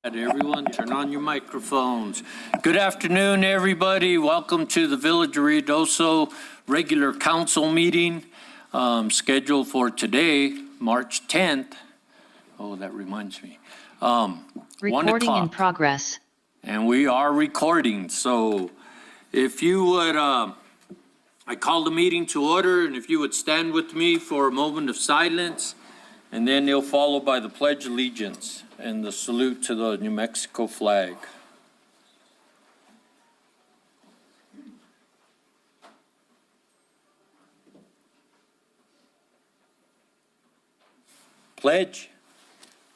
Everyone, turn on your microphones. Good afternoon, everybody. Welcome to the Village of Ruidoso regular council meeting scheduled for today, March 10th. Oh, that reminds me. 1 Recording in o'clock. progress. And we are recording. So if you would, I call the meeting to order, and if you would stand with me for a moment of silence, and then they'll follow by the Pledge of Allegiance and the salute to the New Mexico flag. Pledge.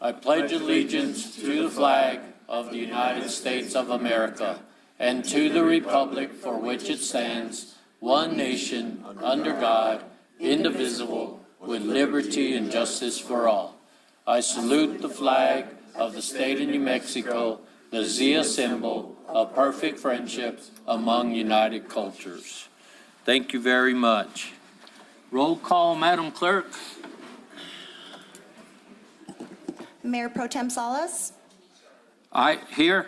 I pledge allegiance to the flag of the United States of America and to the republic for which it stands, one nation, under God, indivisible, with liberty and justice for all. I salute the flag of the state of New Mexico, the Zia symbol of perfect friendship among united cultures. Thank you very much. Roll call, Madam Clerk. Mayor Pro Tem Salas, Aye, here.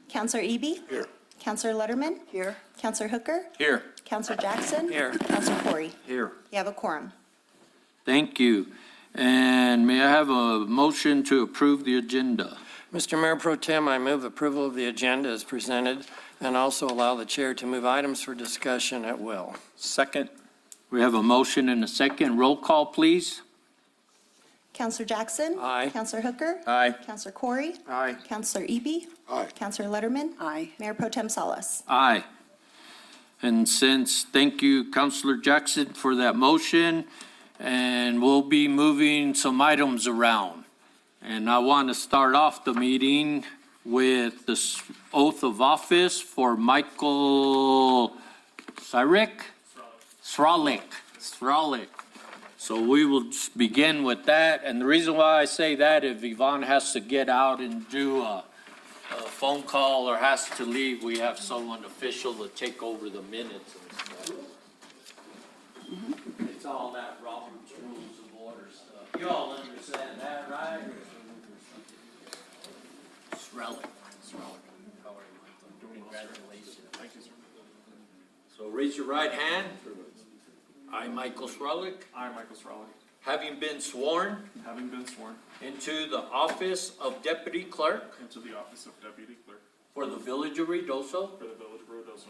Councilor Eby. Here. Councilor Letterman. Here. Councilor Hooker. Here. Councilor Jackson. Here. Councilor Corey. Here. You have a quorum. Thank you. And may I have a motion to approve the agenda? Mr. Mayor Pro Tem, I move approval of the agenda as presented and also allow the chair to move items for discussion at will. Second. We have a motion and a second. Roll call, please. Councilor Jackson. Aye. Councilor Hooker. Aye. Councilor Corey. Aye. Councilor Eby. Aye. Councilor Letterman. Aye. Mayor Pro Tem Salas. Aye. And thank you, Councilor Jackson, for that motion. And we'll be moving some items around. And I want to start off the meeting with the oath of office for Michael Sralik. So we will just begin with that. And the reason why I say that, if Yvonne has to get out and do a phone call or has to leave, we have someone official to take over the minutes and stuff. It's all that Robert's Rules of Order stuff. You all understand that, right? Sralik. How are you? Congratulations. Thank you, sir. So raise your right hand. I, Michael Sralik, I, Michael Sralik, having been sworn having been sworn into the office of Deputy Clerk into the office of Deputy Clerk for the Village of Ruidoso for the Village of Ruidoso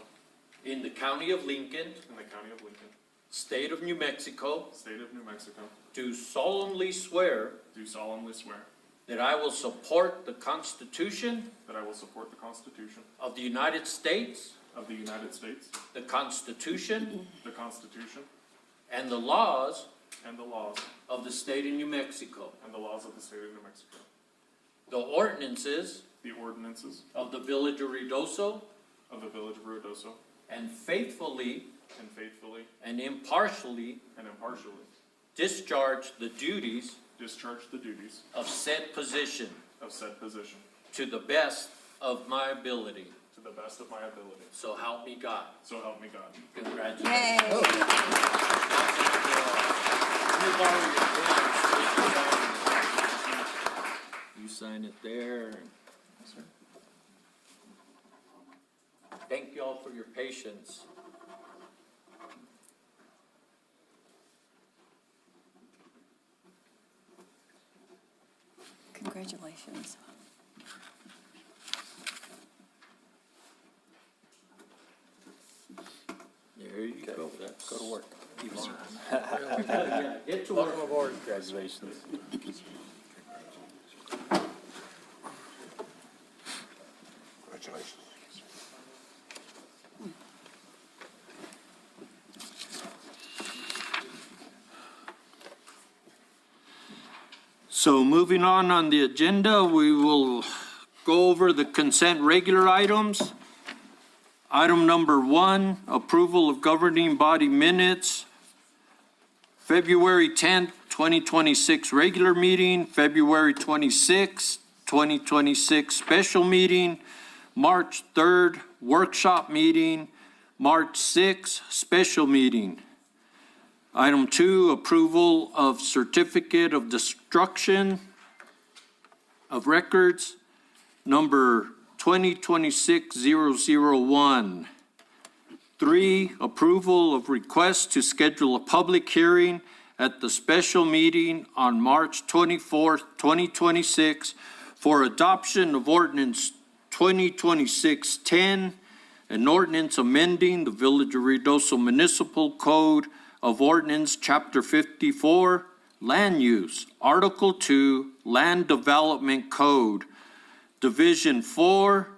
in the County of Lincoln, in the County of Lincoln, State of New Mexico, State of New Mexico, do solemnly swear do solemnly swear that I will support the Constitution that I will support the Constitution of the United States, of the United States, the Constitution the Constitution, and the laws and the laws of the State of New Mexico, and the laws of the State of New Mexico, the ordinances the ordinances of the Village of Ruidoso, of the Village of Ruidoso, and faithfully and faithfully and impartially and impartially discharge the duties discharge the duties of said position of said position to the best of my ability. to the best of my ability. So help me God. So help me God. Congratulations. Yay. You sign it there. Thank you all for your patience. Congratulations. There you go. Go to work. Yeah, get to work. Welcome aboard. Congratulations. Congratulations. So moving on the agenda, we will go over the consent regular items. Item number 1, approval of governing body minutes. February 10th, 2026 regular meeting, February 26th, 2026 special meeting, March 3rd workshop meeting, March 6th special meeting. Item 2, approval of certificate of destruction of records. number 2026-001. 3, approval of request to schedule a public hearing at the special meeting on March 24th, 2026 for adoption of ordinance 2026-10, an ordinance amending the Village of Ruidoso Municipal Code of Ordinance, Chapter 54, Land Use, Article 2, Land Development Code, Division 4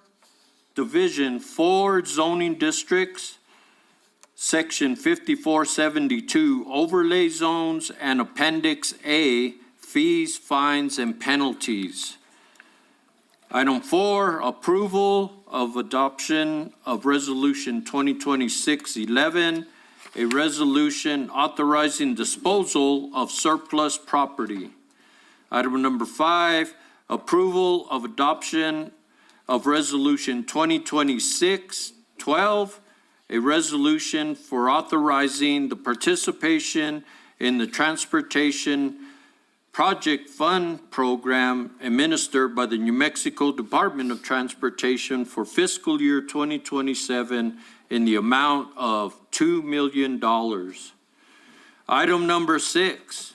zoning districts, Section 5472 overlay zones, and Appendix A, fees, fines, and penalties. Item 4, approval of adoption of Resolution 2026-11, a resolution authorizing disposal of surplus property. Item number 5, approval of adoption of Resolution 2026-12, a resolution for authorizing the participation in the Transportation Project Fund Program administered by the New Mexico Department of Transportation for fiscal year 2027 in the amount of $2 million. Item number 6,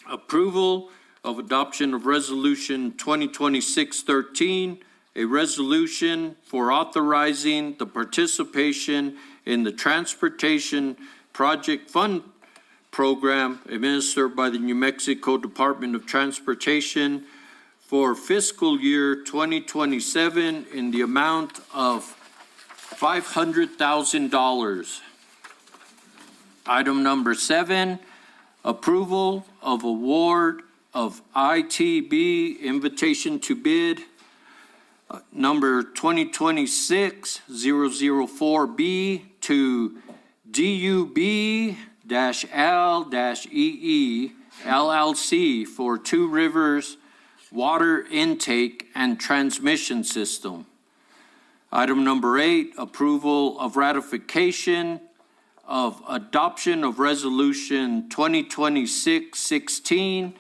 approval of adoption of Resolution 2026-13, a resolution for authorizing the participation in the Transportation Project Fund Program administered by the New Mexico Department of Transportation for fiscal year 2027 in the amount of $500,000. Item number 7, approval of award of ITB invitation to bid number 2026-004B to DUB-L-EE LLC for Two Rivers Water Intake and Transmission System. Item number 8, approval of ratification of adoption of Resolution 2026-16,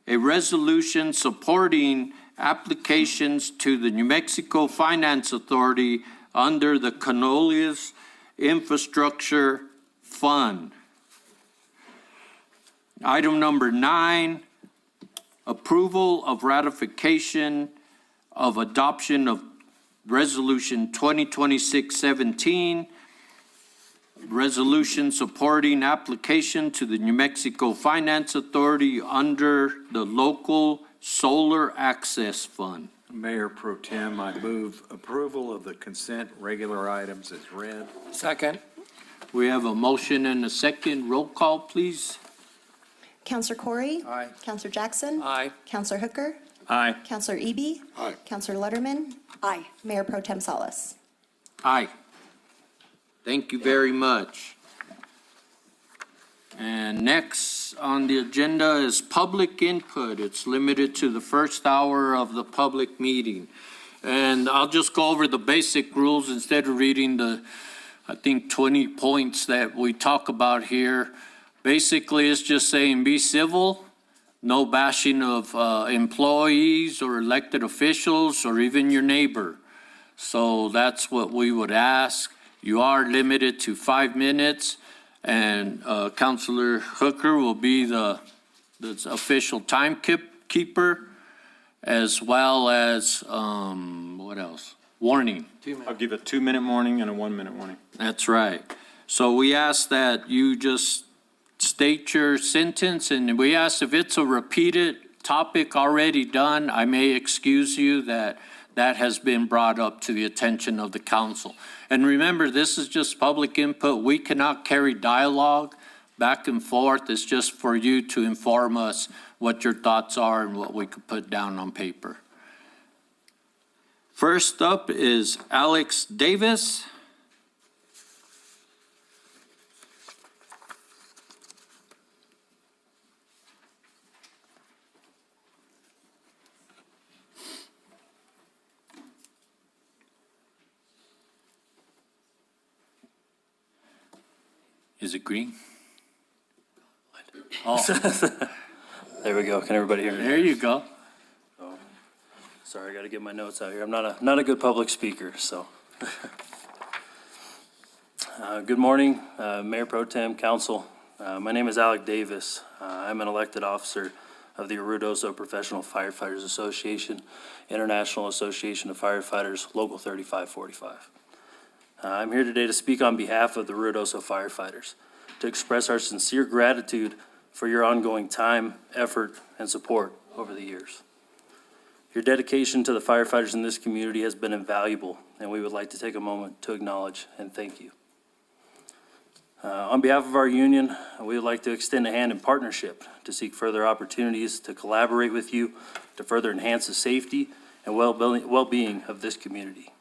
a resolution supporting applications to the New Mexico Finance Authority under the Canolias Infrastructure Fund. Item number 9, approval of ratification of adoption of Resolution 2026-17, resolution supporting application to the New Mexico Finance Authority under the Local Solar Access Fund. Mayor Pro Tem, I move approval of the consent regular items as read. Second. We have a motion and a second. Roll call, please. Counselor Corey? Aye. Counselor Jackson? Aye. Counselor Hooker? Aye. Counselor Eby? Aye. Counselor Letterman? Aye. Mayor Pro Tem Salas? Aye. Thank you very much. And next on the agenda is public input. It's limited to the first hour of the public meeting. And I'll just go over the basic rules instead of reading the, I think, 20 points that we talk about here. Basically, it's just saying be civil, no bashing of employees or elected officials or even your neighbor. So that's what we would ask. You are limited to 5 minutes, and Councilor Hooker will be the official timekeeper, as well as, what else? Warning. I'll give a 2-minute warning and a 1-minute warning. That's right. So we ask that you just state your sentence, and we ask if it's a repeated topic already done, I may excuse you that has been brought up to the attention of the council. And remember, this is just public input. We cannot carry dialogue back and forth. It's just for you to inform us what your thoughts are and what we could put down on paper. First up is Alex Davis. Is it green? Oh, There we go. Can everybody hear me? there you go. Sorry, I got to get my notes out here. I'm not a good public speaker, so. Good morning, Mayor Pro Tem, Council. My name is Alec Davis. I'm an elected officer of the Ruidoso Professional Firefighters Association, International Association of Firefighters, Local 3545. I'm here today to speak on behalf of the Ruidoso firefighters, to express our sincere gratitude for your ongoing time, effort, and support over the years. Your dedication to the firefighters in this community has been invaluable, and we would like to take a moment to acknowledge and thank you. On behalf of our union, we would like to extend a hand in partnership to seek further opportunities to collaborate with you to further enhance the safety and well-being of this community.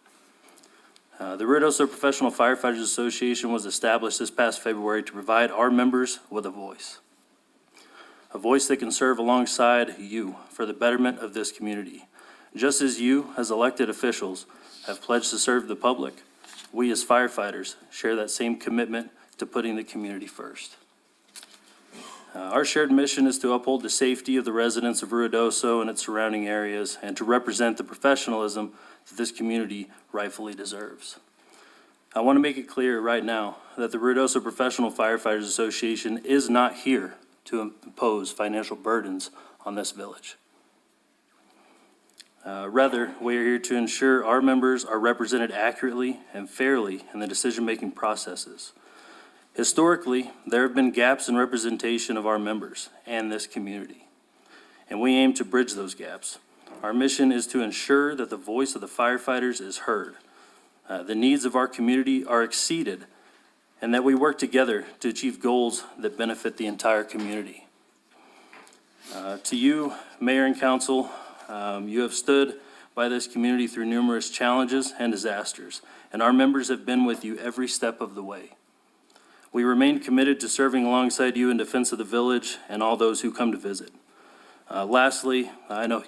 The Ruidoso Professional Firefighters Association was established this past February to provide our members with a voice that can serve alongside you for the betterment of this community. Just as you, as elected officials, have pledged to serve the public, we as firefighters share that same commitment to putting the community first. Our shared mission is to uphold the safety of the residents of Ruidoso and its surrounding areas and to represent the professionalism that this community rightfully deserves. I want to make it clear right now that the Ruidoso Professional Firefighters Association is not here to impose financial burdens on this village. Rather, we are here to ensure our members are represented accurately and fairly in the decision-making processes. Historically, there have been gaps in representation of our members and this community, and we aim to bridge those gaps. Our mission is to ensure that the voice of the firefighters is heard, the needs of our community are exceeded, and that we work together to achieve goals that benefit the entire community. To you, Mayor and Council, you have stood by this community through numerous challenges and disasters, and our members have been with you every step of the way. We remain committed to serving alongside you in defense of the village and all those who come to visit. Lastly, I know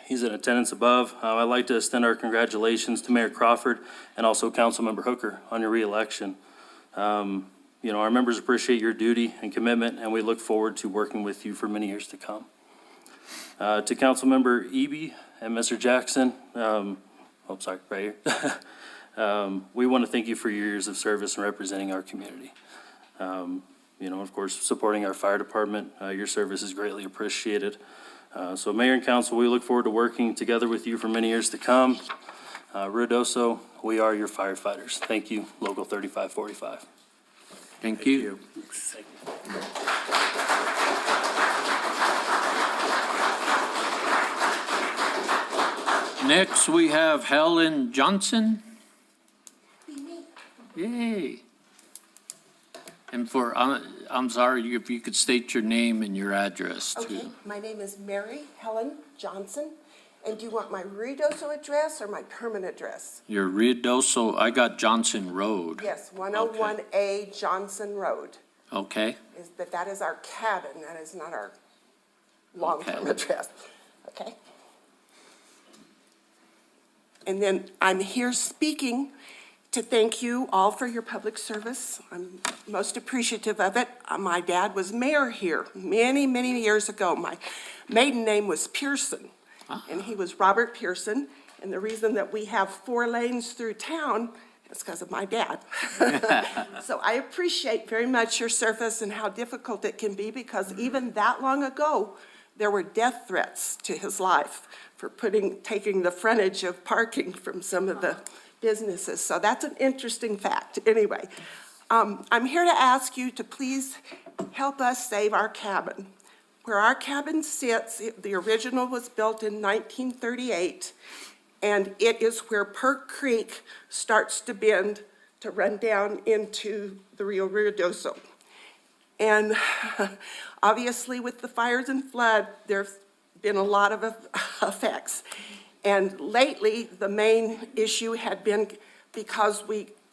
he's in attendance above. I'd like to extend our congratulations to Mayor Crawford and also Councilmember Hooker on your reelection. Our members appreciate your duty and commitment, and we look forward to working with you for many years to come. To Councilmember Eby and Mr. Jackson, right here. We want to thank you for your years of service and representing our community. Of course, supporting our fire department. Your service is greatly appreciated. So Mayor and Council, we look forward to working together with you for many years to come. Ruidoso, we are your firefighters. Thank you, Local 3545. Thank you. Thank you. Next, we have Helen Johnson. Yay. And I'm sorry, if you could state your name and your address too. Okay, my name is Mary Helen Johnson, and do you want my Ruidoso address or my permanent address? Your Ruidoso, I got Johnson Road. Yes, 101A Johnson Road. Okay, That is our cabin, that is not our long-term address, okay? And then I'm here speaking to thank you all for your public service. I'm most appreciative of it. My dad was mayor here many, many years ago. My maiden name was Pearson, and he was Robert Pearson. And the reason that we have 4 lanes through town is because of my dad. So I appreciate very much your service and how difficult it can be, because even that long ago, there were death threats to his life for taking the frontage of parking from some of the businesses. So that's an interesting fact. Anyway, I'm here to ask you to please help us save our cabin. Where our cabin sits, the original was built in 1938, and it is where Perk Creek starts to bend to run down into the Rio Ruidoso. And obviously with the fires and flood, there's been a lot of effects. And lately, the main issue had been because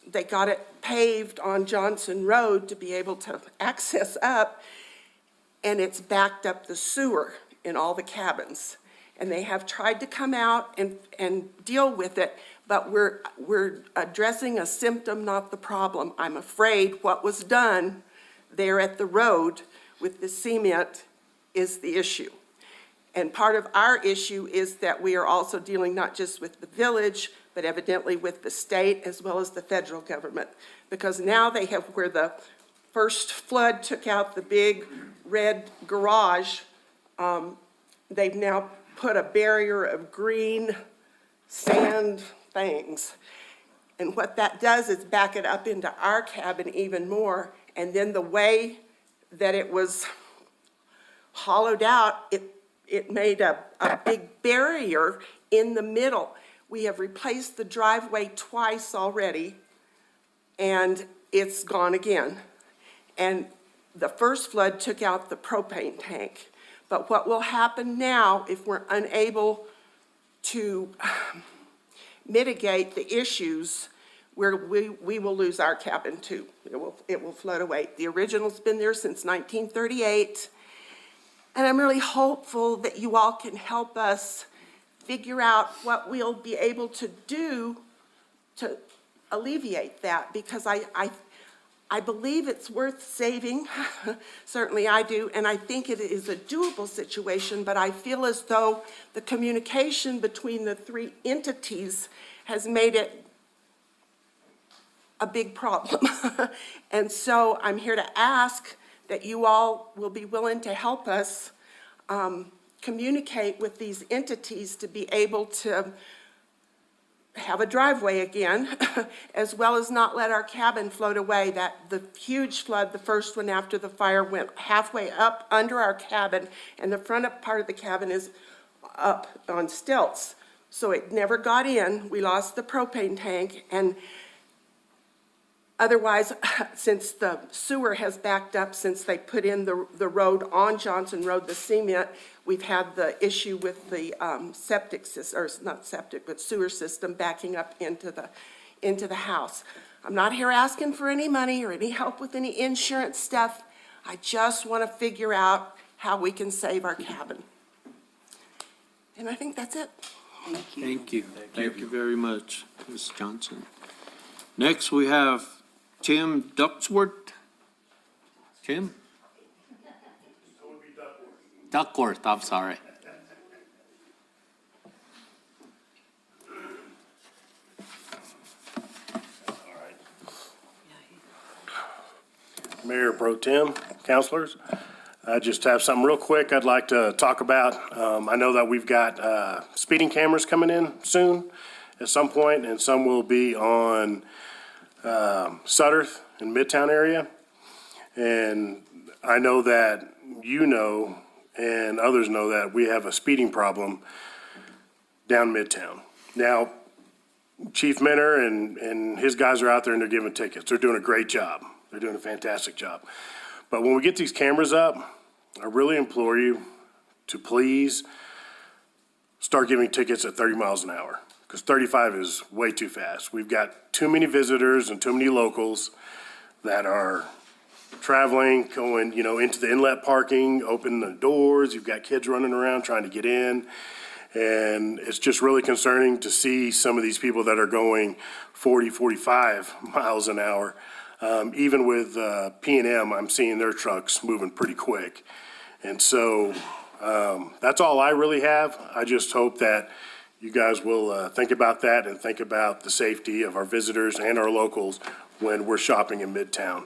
they got it paved on Johnson Road to be able to access up, and it's backed up the sewer in all the cabins. And they have tried to come out and deal with it, but we're addressing a symptom, not the problem. I'm afraid what was done there at the road with the cement is the issue. And part of our issue is that we are also dealing not just with the village, but evidently with the state as well as the federal government. Because now they have, where the first flood took out the big red garage, they've now put a barrier of green sand things. And what that does is back it up into our cabin even more. And then the way that it was hollowed out, it made a big barrier in the middle. We have replaced the driveway twice already, and it's gone again. And the first flood took out the propane tank. But what will happen now if we're unable to mitigate the issues, where we will lose our cabin too. It will float away. The original's been there since 1938. And I'm really hopeful that you all can help us figure out what we'll be able to do to alleviate that, because I believe it's worth saving. Certainly I do, and I think it is a doable situation, but I feel as though the communication between the three entities has made it a big problem. And so I'm here to ask that you all will be willing to help us communicate with these entities to be able to have a driveway again, as well as not let our cabin float away. That the huge flood, the first one after the fire, went halfway up under our cabin, and the front part of the cabin is up on stilts. So it never got in. We lost the propane tank, and otherwise, since the sewer has backed up, since they put in the road on Johnson Road, the cement, we've had the issue with the septic system, or not septic, but sewer system backing up into the house. I'm not here asking for any money or any help with any insurance stuff. I just want to figure out how we can save our cabin. And I think that's it. Thank you. Thank you very much, Ms. Johnson. Next, we have Tim Ducksworth. Tim? Duckworth, I'm sorry. Mayor Pro Tem, councilors, I just have something real quick I'd like to talk about. I know that we've got speeding cameras coming in soon at some point, and some will be on Sutterth in Midtown area. And I know that you know, and others know, that we have a speeding problem down Midtown. Now, Chief Minner and his guys are out there and they're giving tickets. They're doing a great job. They're doing a fantastic job. But when we get these cameras up, I really implore you to please start giving tickets at 30 miles an hour, because 35 is way too fast. We've got too many visitors and too many locals that are traveling, going, into the inlet parking, opening the doors. You've got kids running around trying to get in. And it's just really concerning to see some of these people that are going 40, 45 miles an hour. Even with P&M, I'm seeing their trucks moving pretty quick. And so that's all I really have. I just hope that you guys will think about that and think about the safety of our visitors and our locals when we're shopping in Midtown,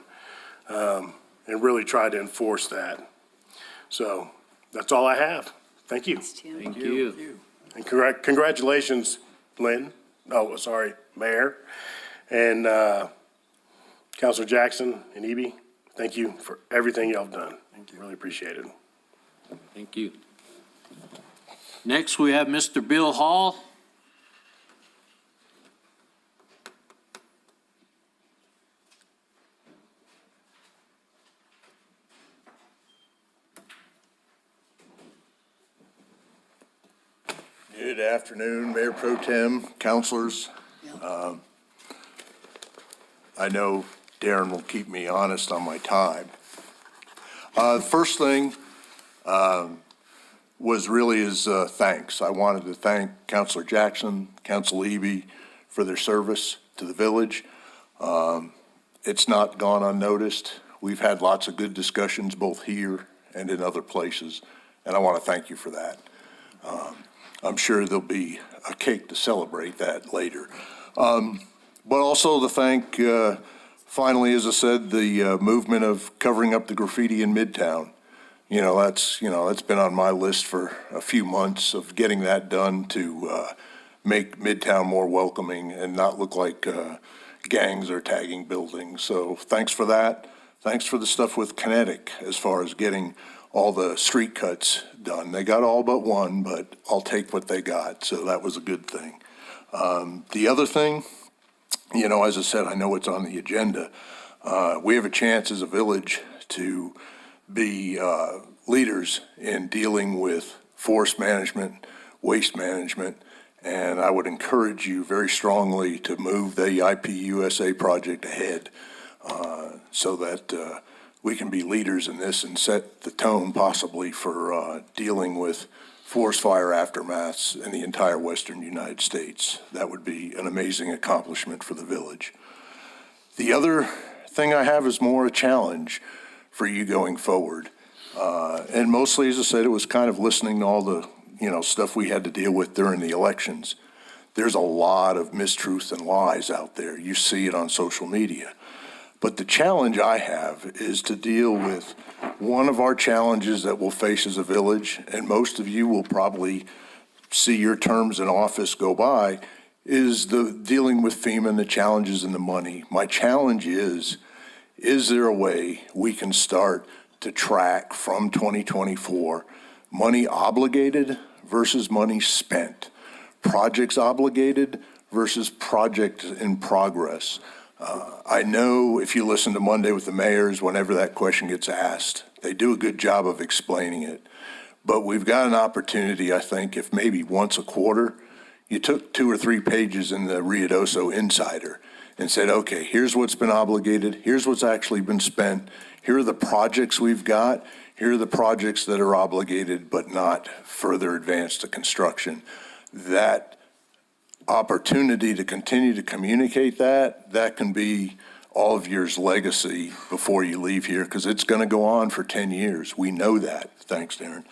and really try to enforce that. So that's all I have. Thank you. Thank you. And congratulations, Lynn. Oh, sorry, Mayor. And Councilor Jackson and Eby, thank you for everything y'all have done. Thank you. Really appreciate it. Thank you. Next, we have Mr. Bill Hall. Good afternoon, Mayor Pro Tem, councilors. I know Darren will keep me honest on my time. The first thing was really his thanks. I wanted to thank Councilor Jackson, Councilor Eby for their service to the village. It's not gone unnoticed. We've had lots of good discussions both here and in other places, and I want to thank you for that. I'm sure there'll be a cake to celebrate that later. But also to thank, finally, as I said, the movement of covering up the graffiti in Midtown. That's been on my list for a few months of getting that done to make Midtown more welcoming and not look like gangs are tagging buildings. So thanks for that. Thanks for the stuff with Kinetic as far as getting all the street cuts done. They got all but one, but I'll take what they got. So that was a good thing. The other thing, as I said, I know it's on the agenda. We have a chance as a village to be leaders in dealing with forest management, waste management, and I would encourage you very strongly to move the IPUSA project ahead so that we can be leaders in this and set the tone possibly for dealing with forest fire aftermaths in the entire western United States. That would be an amazing accomplishment for the village. The other thing I have is more a challenge for you going forward. And mostly, as I said, it was kind of listening to all the, stuff we had to deal with during the elections. There's a lot of mistruths and lies out there. You see it on social media. But the challenge I have is to deal with one of our challenges that we'll face as a village, and most of you will probably see your terms in office go by, is the dealing with FEMA and the challenges and the money. My challenge is there a way we can start to track from 2024 money obligated versus money spent, projects obligated versus projects in progress? I know if you listen to Monday with the mayors, whenever that question gets asked, they do a good job of explaining it. But we've got an opportunity, I think, if maybe once a quarter, you took 2 or 3 pages in the Ruidoso Insider and said, okay, here's what's been obligated, here's what's actually been spent, here are the projects we've got, here are the projects that are obligated but not further advanced to construction. That opportunity to continue to communicate that can be all of yours legacy before you leave here, because it's going to go on for 10 years. We know that. Thanks, Darren.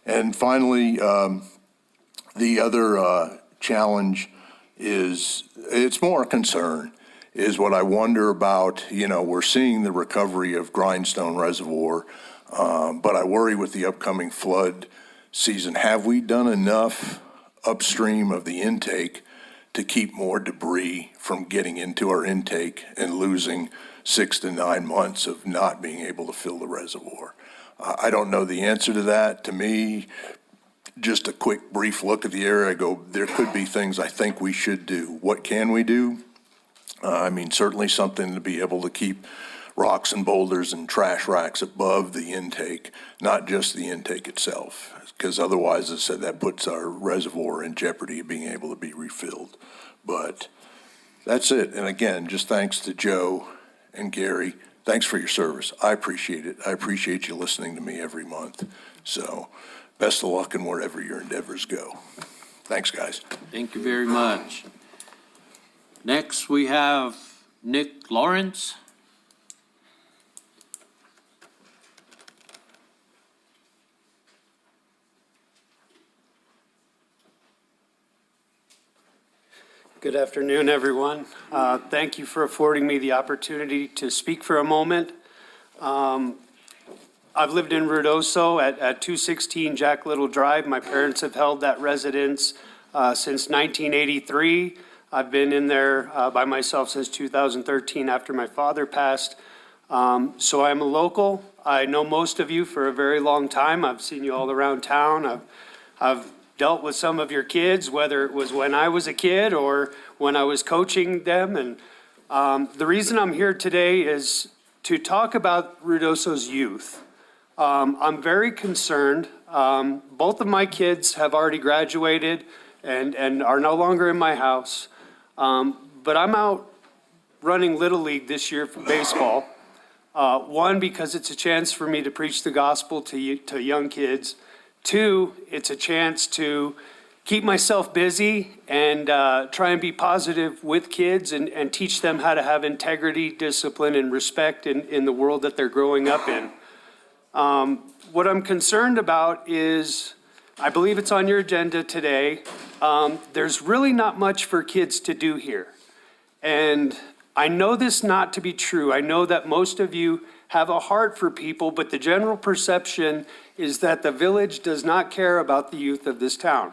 And finally, the other challenge is, it's more a concern, is what I wonder about. We're seeing the recovery of Grindstone Reservoir, but I worry with the upcoming flood season, have we done enough upstream of the intake to keep more debris from getting into our intake and losing 6 to 9 months of not being able to fill the reservoir? I don't know the answer to that. To me, just a quick brief look at the area, I go, there could be things I think we should do. What can we do? Certainly something to be able to keep rocks and boulders and trash racks above the intake, not just the intake itself, because otherwise, as I said, that puts our reservoir in jeopardy of being able to be refilled. But that's it. And again, just thanks to Joe and Gary. Thanks for your service. I appreciate it. I appreciate you listening to me every month. So best of luck in wherever your endeavors go. Thanks, guys. Thank you very much. Next, we have Nick Lawrence. Good afternoon, everyone. Thank you for affording me the opportunity to speak for a moment. I've lived in Ruidoso at 216 Jack Little Drive. My parents have held that residence since 1983. I've been in there by myself since 2013 after my father passed. So I'm a local. I know most of you for a very long time. I've seen you all around town. I've dealt with some of your kids, whether it was when I was a kid or when I was coaching them. And the reason I'm here today is to talk about Ruidoso's youth. I'm very concerned. Both of my kids have already graduated and are no longer in my house. But I'm out running Little League this year for baseball. One, because it's a chance for me to preach the gospel to young kids. 2, it's a chance to keep myself busy and try and be positive with kids and teach them how to have integrity, discipline, and respect in the world that they're growing up in. What I'm concerned about is I believe it's on your agenda today. There's really not much for kids to do here. And I know this not to be true. I know that most of you have a heart for people, but the general perception is that the village does not care about the youth of this town.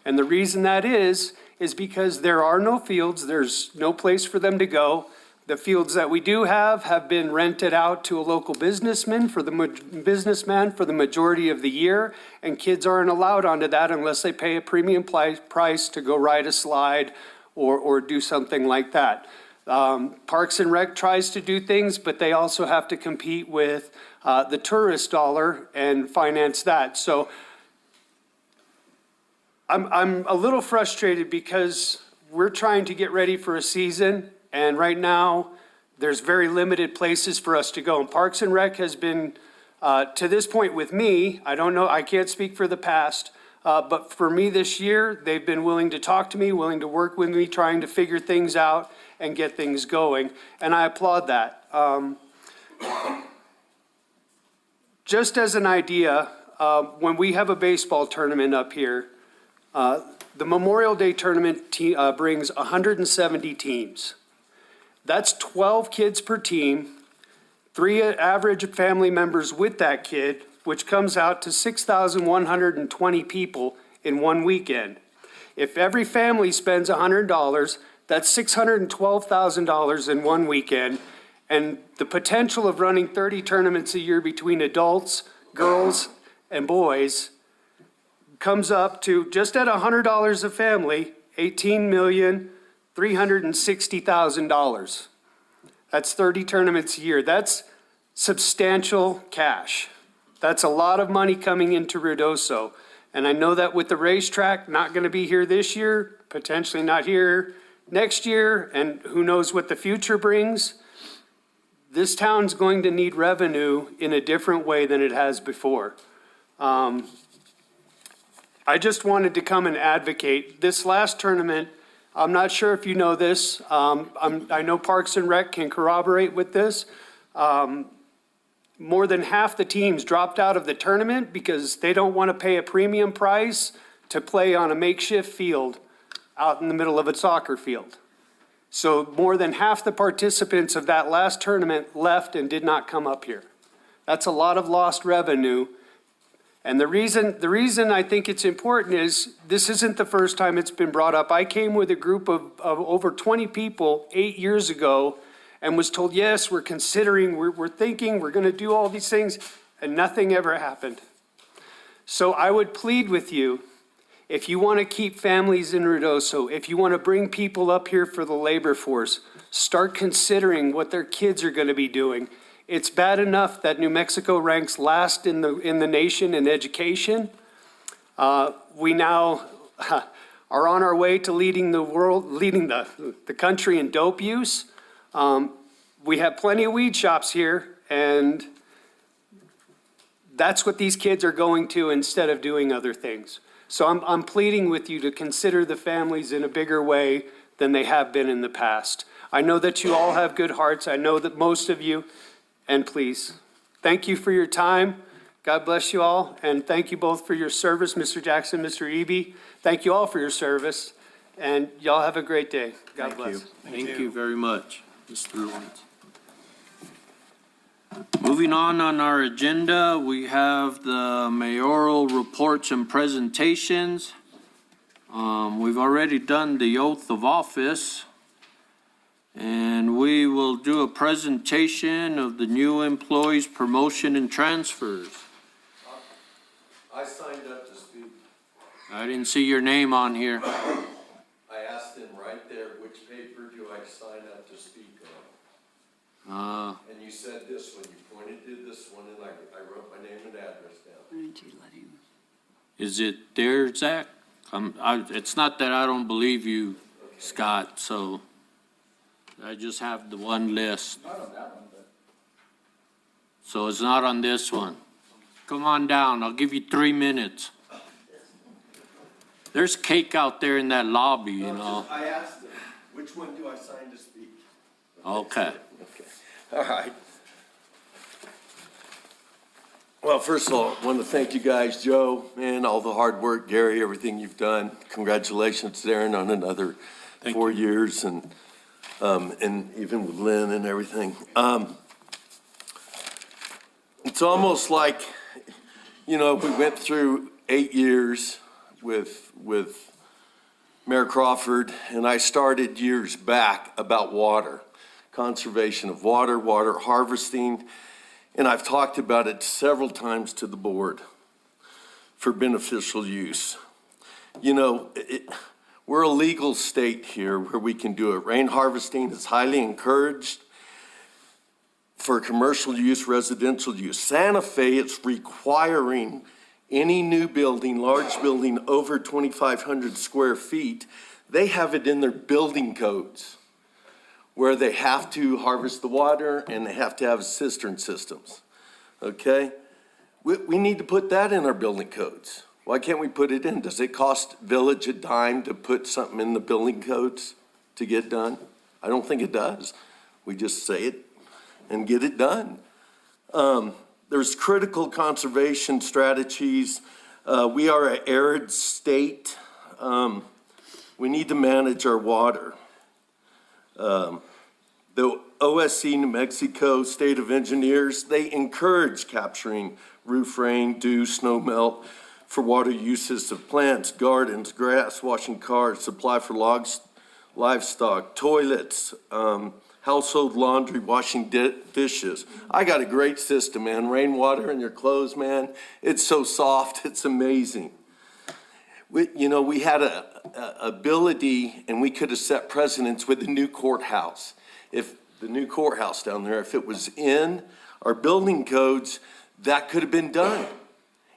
And the reason that is because there are no fields, there's no place for them to go. The fields that we do have been rented out to a local businessman for the majority of the year, and kids aren't allowed onto that unless they pay a premium price to go ride a slide or do something like that. Parks and Rec tries to do things, but they also have to compete with the tourist dollar and finance that. So I'm a little frustrated because we're trying to get ready for a season, and right now there's very limited places for us to go. And Parks and Rec has been, to this point with me, I don't know, I can't speak for the past, but for me this year, they've been willing to talk to me, willing to work with me, trying to figure things out and get things going, and I applaud that. Just as an idea, when we have a baseball tournament up here, the Memorial Day tournament brings 170 teams. That's 12 kids per team, 3 average family members with that kid, which comes out to 6,120 people in one weekend. If every family spends $100, that's $612,000 in one weekend, and the potential of running 30 tournaments a year between adults, girls, and boys comes up to, just at $100 a family, $18,360,000. That's 30 tournaments a year. That's substantial cash. That's a lot of money coming into Ruidoso. And I know that with the racetrack not going to be here this year, potentially not here next year, and who knows what the future brings, this town's going to need revenue in a different way than it has before. I just wanted to come and advocate. This last tournament, I'm not sure if you know this, I know Parks and Rec can corroborate with this. More than half the teams dropped out of the tournament because they don't want to pay a premium price to play on a makeshift field out in the middle of a soccer field. So more than half the participants of that last tournament left and did not come up here. That's a lot of lost revenue. And the reason I think it's important is this isn't the first time it's been brought up. I came with a group of over 20 people 8 years ago and was told, yes, we're considering, we're thinking, we're going to do all these things, and nothing ever happened. So I would plead with you, if you want to keep families in Ruidoso, if you want to bring people up here for the labor force, start considering what their kids are going to be doing. It's bad enough that New Mexico ranks last in the nation in education. We now are on our way to leading the country in dope use. We have plenty of weed shops here, and that's what these kids are going to instead of doing other things. So I'm pleading with you to consider the families in a bigger way than they have been in the past. I know that you all have good hearts. I know that most of you. And please, thank you for your time. God bless you all. And thank you both for your service, Mr. Jackson, Mr. Eby. Thank you all for your service. And y'all have a great day. God bless. Thank you very much, Mr. Lawrence. Moving on our agenda, we have the mayoral reports and presentations. We've already done the oath of office. And we will do a presentation of the new employees' promotion and transfers. I signed up to speak. I didn't see your name on here. I asked him right there, which paper do I sign up to speak on? And you said this one, you pointed to this one, and I wrote my name and address down. Is it there, Zach? It's not that I don't believe you, Scott, so I just have the one list. Not on that one, but. So it's not on this one. Come on down, I'll give you 3 minutes. There's cake out there in that lobby, you know. I asked him, which one do I sign to speak? Okay. Okay, all right. Well, first of all, I want to thank you guys, Joe, and all the hard work, Gary, everything you've done. Congratulations, Darren, on another 4 years, and even with Lynn and everything. It's almost like, we went through 8 years with Mayor Crawford, and I started years back about water, conservation of water, water harvesting, and I've talked about it several times to the board for beneficial use. We're a legal state here where we can do it. Rain harvesting is highly encouraged for commercial use, residential use. Santa Fe is requiring any new building, large building over 2,500 square feet, they have it in their building codes where they have to harvest the water and they have to have cistern systems, okay? We need to put that in our building codes. Why can't we put it in? Does it cost village a dime to put something in the building codes to get done? I don't think it does. We just say it and get it done. There's critical conservation strategies. We are an arid state. We need to manage our water. The OSC New Mexico State of Engineers, they encourage capturing roof rain, dew, snow melt for water uses of plants, gardens, grass, washing cars, supply for livestock, toilets, household laundry, washing dishes. I got a great system, man. Rainwater in your clothes, man. It's so soft, it's amazing. We had a ability, and we could have set precedents with the new courthouse. If the new courthouse down there, if it was in our building codes, that could have been done.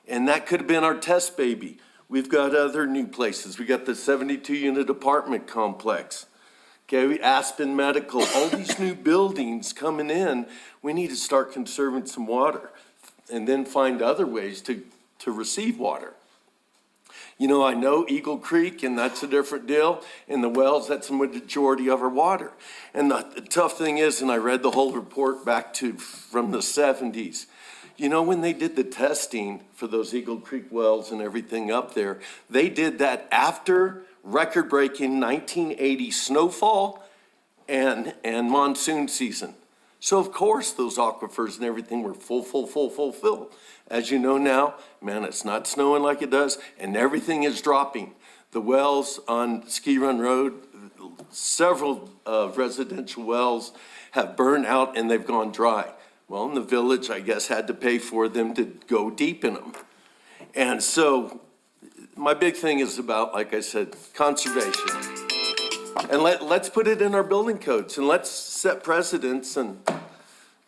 And that could have been our test baby. We've got other new places. We got the 72-unit apartment complex. Okay, Aspen Medical, all these new buildings coming in, we need to start conserving some water and then find other ways to receive water. I know Eagle Creek, and that's a different deal. In the wells, that's the majority of our water. And the tough thing is, and I read the whole report back from the 70s, when they did the testing for those Eagle Creek wells and everything up there, they did that after record-breaking 1980 snowfall and monsoon season. So of course those aquifers and everything were full. As you know now, man, it's not snowing like it does, and everything is dropping. The wells on Ski Run Road, several residential wells have burned out and they've gone dry. Well, in the village, I guess, had to pay for them to go deep in them. And so my big thing is about, like I said, conservation. And let's put it in our building codes, and let's set precedents and,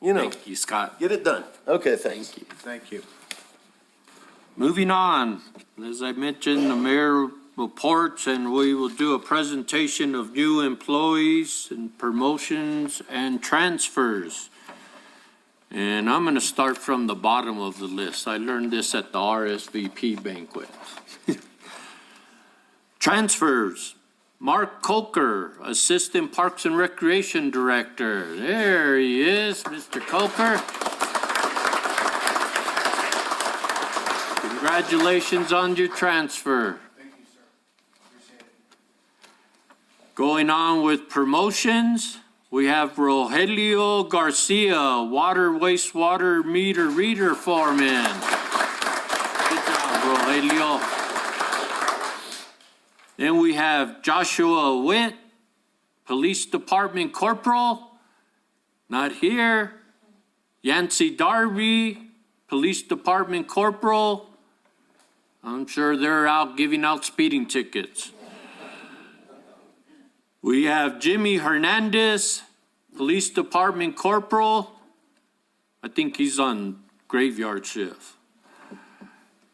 Thank you, Scott. get it done. Okay, thanks. Thank you. Moving on, as I mentioned, the mayor reports, and we will do a presentation of new employees and promotions and transfers. And I'm going to start from the bottom of the list. I learned this at the RSVP banquet. Transfers. Mark Coker, Assistant Parks and Recreation Director. There he is, Mr. Coker. Congratulations on your transfer. Thank you, sir. Appreciate it. Going on with promotions, we have Rogelio Garcia, Water Wastewater Meter Reader Foreman. Good job, Rogelio. Then we have Joshua Witt, Police Department Corporal, not here. Yancy Darby, Police Department Corporal. I'm sure they're out giving out speeding tickets. We have Jimmy Hernandez, Police Department Corporal. I think he's on graveyard shift.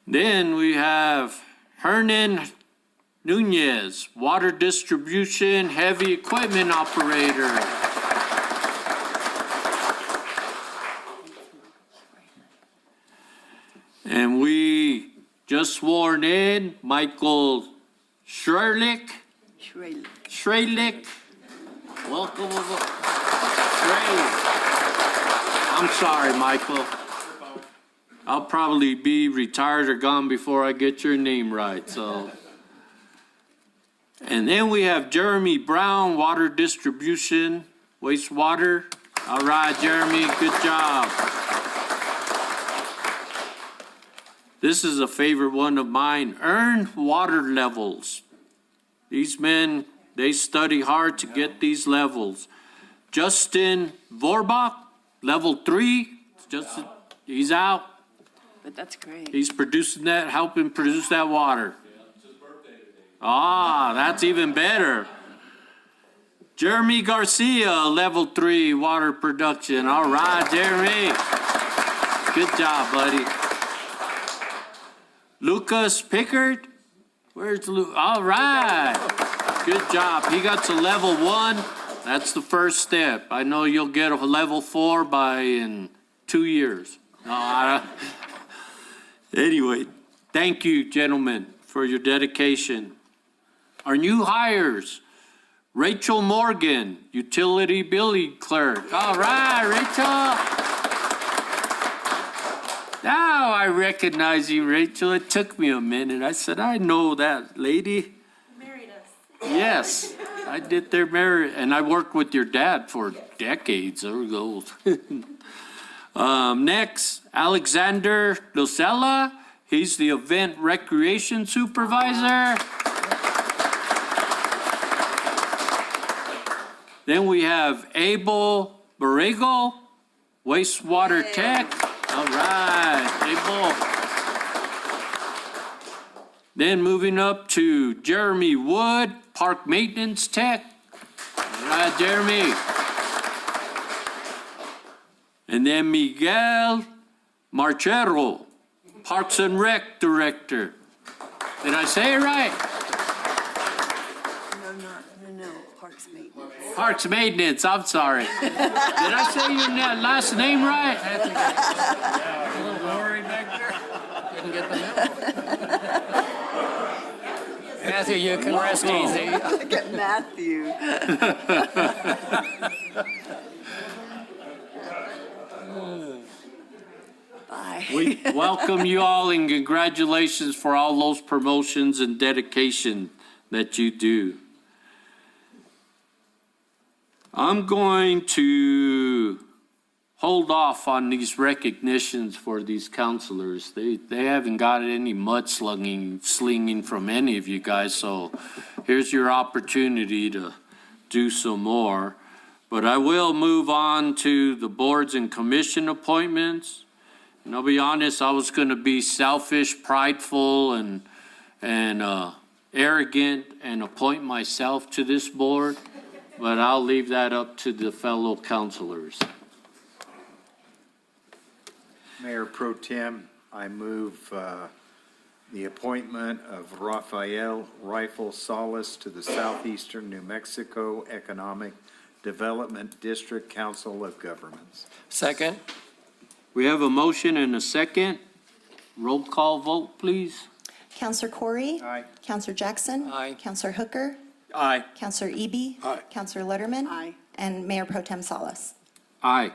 Then we have Hernan Nunez, Water Distribution Heavy Equipment Operator. And we just sworn in Michael Schreilick. Welcome aboard. I'm sorry, Michael. I'll probably be retired or gone before I get your name right, so. And then we have Jeremy Brown, Water Distribution, Wastewater. All right, Jeremy, good job. This is a favorite one of mine. Earned water levels. These men, they study hard to get these levels. Justin Vorbach, level 3. Justin, he's out. But that's great. He's producing that, helping produce that water. Ah, that's even better. Jeremy Garcia, level 3 water production. All right, Jeremy. Good job, buddy. Lucas Pickard. Where's Luke? All right. Good job. He got to level 1. That's the first step. I know you'll get a level 4 in 2 years. No, anyway, thank you, gentlemen, for your dedication. Our new hires, Rachel Morgan, utility billing clerk. All right, Rachel. Now I recognize you, Rachel. It took me a minute. I said, I know that lady. Married us. Yes, I did their marriage, and I worked with your dad for decades. There we go. Next, Alexander Lucella. He's the event recreation supervisor. Then we have Abel Borrego, wastewater tech. All right, Abel. Then moving up to Jeremy Wood, park maintenance tech. All right, Jeremy. And then Miguel Marchero, Parks and Rec Director. Did I say it right? No, Parks Maintenance. Parks Maintenance, I'm sorry. Did I say your last name right? A little worried back there. Didn't get the memo. Matthew, you can rest easy. Look at Matthew. Bye. We welcome you all and congratulations for all those promotions and dedication that you do. I'm going to hold off on these recognitions for these counselors. They haven't got any slinging from any of you guys, so here's your opportunity to do some more. But I will move on to the boards and commission appointments. And I'll be honest, I was going to be selfish, prideful, and arrogant and appoint myself to this board, but I'll leave that up to the fellow counselors. Mayor Pro Tem, I move the appointment of Rafael Rifle Salas to the Southeastern New Mexico Economic Development District Council of Governments. Second. We have a motion and a second. Roll call vote, please. Counselor Corey? Aye. Counselor Jackson? Aye. Counselor Hooker? Aye. Counselor Eby? Aye. Counselor Letterman? Aye. And Mayor Pro Tem Salas. Aye.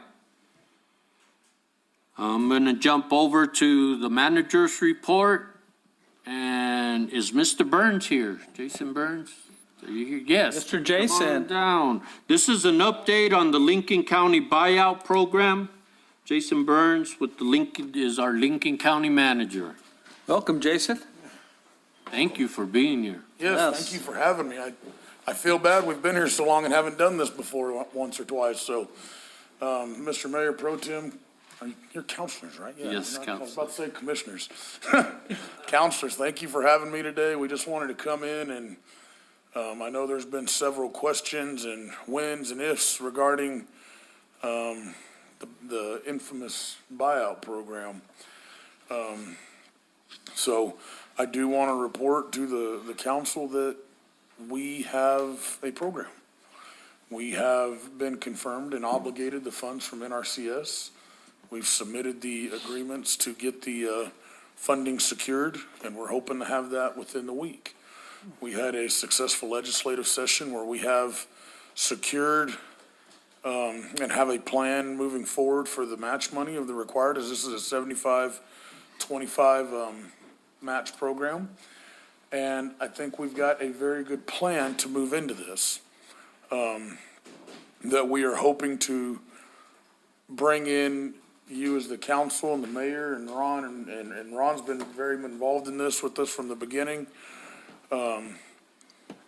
I'm going to jump over to the manager's report. And is Mr. Burns here? Jason Burns? Are you here? Yes. Mr. Jason. Come on down. This is an update on the Lincoln County buyout program. Jason Burns with the Lincoln is our Lincoln County manager. Welcome, Jason. Thank you for being here. Yes, thank you for having me. I feel bad we've been here so long and haven't done this before once or twice, so, Mr. Mayor Pro Tem, you're counselors, right? Yeah, Yes, you're not- I was counselor. about to say commissioners. Counselors, thank you for having me today. We just wanted to come in and, I know there's been several questions and whens and ifs regarding, the infamous buyout program. So I do want to report to the council that we have a program. We have been confirmed and obligated the funds from NRCS. We've submitted the agreements to get the funding secured, and we're hoping to have that within the week. We had a successful legislative session where we have secured and have a plan moving forward for the match money of the required, as this is a 75-25 match program. And I think we've got a very good plan to move into this, that we are hoping to bring in you as the council and the mayor and Ron, and Ron's been very involved in this with us from the beginning,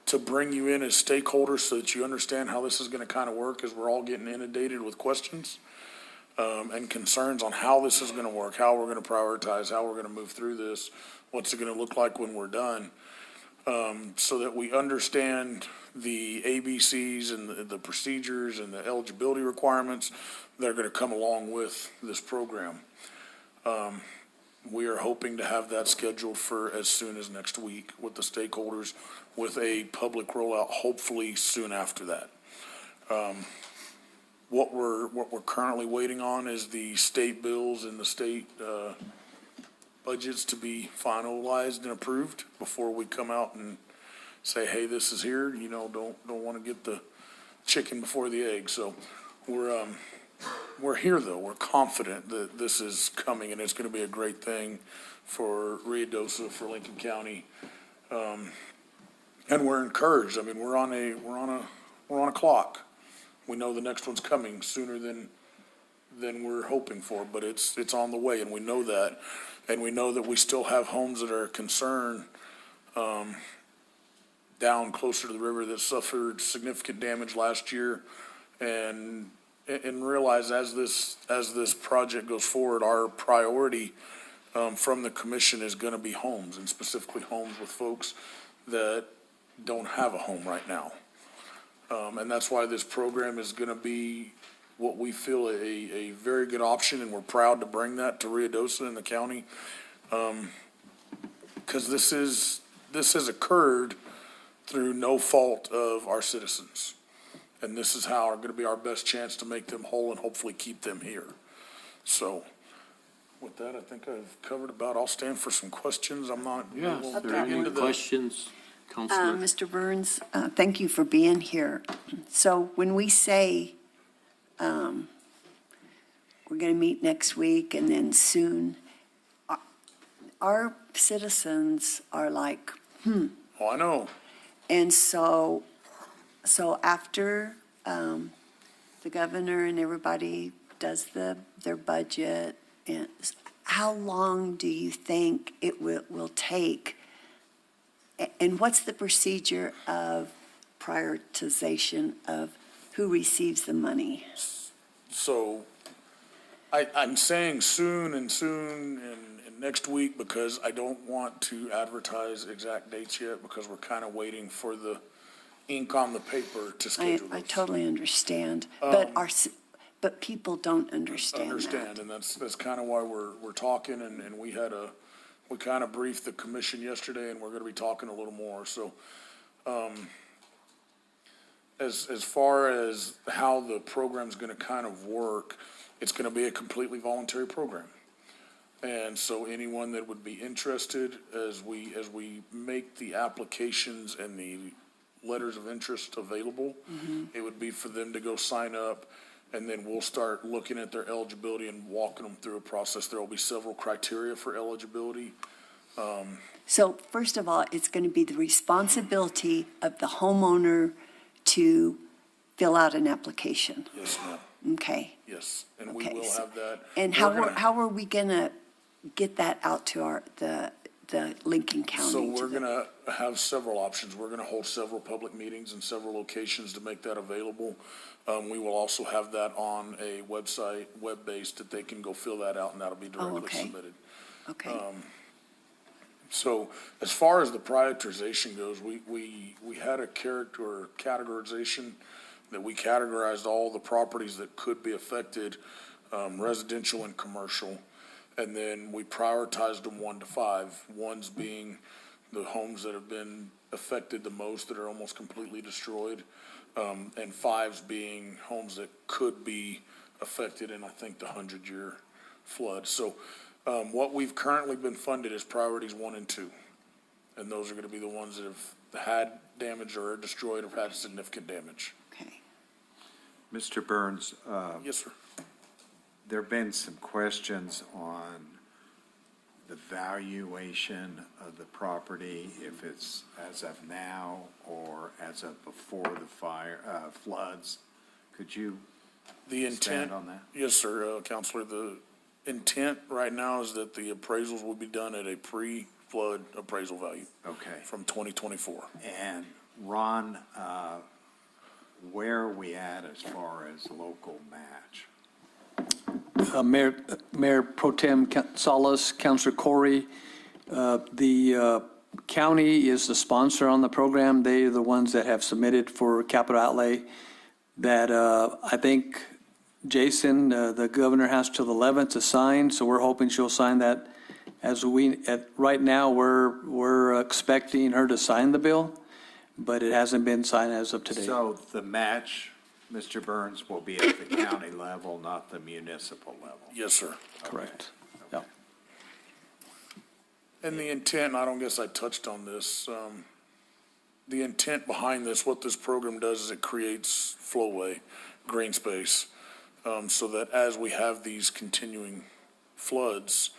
to bring you in as stakeholders so that you understand how this is gonna kind of work, as we're all getting inundated with questions and concerns on how this is gonna work, how we're gonna prioritize, how we're gonna move through this, what's it gonna look like when we're done, so that we understand the ABCs and the procedures and the eligibility requirements that are gonna come along with this program. We are hoping to have that scheduled for as soon as next week with the stakeholders, with a public rollout hopefully soon after that. What we're currently waiting on is the state bills and the state budgets to be finalized and approved before we come out and say, hey, this is here. You know, don't want to get the chicken before the egg. So we're here though. We're confident that this is coming and it's going to be a great thing for Ruidoso, for Lincoln County. And we're encouraged. I mean, we're on a clock. We know the next one's coming sooner than we're hoping for, but it's on the way, and we know that. And we know that we still have homes that are concerned down closer to the river that suffered significant damage last year. And realize as this project goes forward, our priority from the commission is gonna be homes, and specifically homes with folks that don't have a home right now. And that's why this program is gonna be what we feel a very good option, and we're proud to bring that to Ruidoso in the county. Because this has occurred through no fault of our citizens. And this is how gonna be our best chance to make them whole and hopefully keep them here. So with that, I think I've covered about, I'll stand for some questions. I'm not. Yeah, we'll are there dig any into the- questions, Counselor? Mr. Burns, thank you for being here. So when we say we're going to meet next week and then soon, our citizens are like, Oh, I know. And so after the governor and everybody does their budget, and how long do you think it will take? And what's the procedure of prioritization of who receives the money? So I'm saying soon and next week, because I don't want to advertise exact dates yet, because we're kind of waiting for the ink on the paper to schedule I those. totally understand, but people don't understand that. And that's kind of why we're talking, and we kind of briefed the commission yesterday, and we're gonna be talking a little more, so. As far as how the program's gonna kind of work, it's gonna be a completely voluntary program. And so anyone that would be interested, as we make the applications and the letters of interest available, it would be for them to go sign up, and then we'll start looking at their eligibility and walking them through a process. There will be several criteria for eligibility. So first of all, it's going to be the responsibility of the homeowner to fill out an application. Yes, ma'am. Okay. Yes, and we Okay, will so- have that. And We're how gonna- are we going to get that out to the Lincoln County? So to we're the- gonna have several options. We're gonna hold several public meetings in several locations to make that available. We will also have that on a website, web-based, that they can go fill that out, and that'll be directly okay. submitted. Okay. So as far as the prioritization goes, we had a categorization that we categorized all the properties that could be affected, residential and commercial. And then we prioritized them 1 to 5, ones being the homes that have been affected the most, that are almost completely destroyed, and 5s being homes that could be affected in, I think, the 100-year flood. So what we've currently been funded is priorities 1 and 2. And those are gonna be the ones that have had damage or are destroyed or had significant damage. Okay. Mr. Burns, Yes, sir. there've been some questions on the valuation of the property, if it's as of now or as of before the floods. Could you The intent, expand on that? yes, sir, Counselor, the intent right now is that the appraisals will be done at a pre-flood appraisal value Okay. from 2024. And Ron, where are we at as far as local match? Mayor Pro Tem Salas, Councilor Corey, the county is the sponsor on the program. They are the ones that have submitted for capital outlay that I think Jason, the governor, has till the 11th to sign, so we're hoping she'll sign that. Right now, we're expecting her to sign the bill, but it hasn't been signed as of today. So the match, Mr. Burns, will be at the county level, not the municipal level? Yes, sir. Correct. Yeah. And the intent, I don't guess I touched on this, the intent behind this, what this program does is it creates flowway, green space, so that as we have these continuing floods,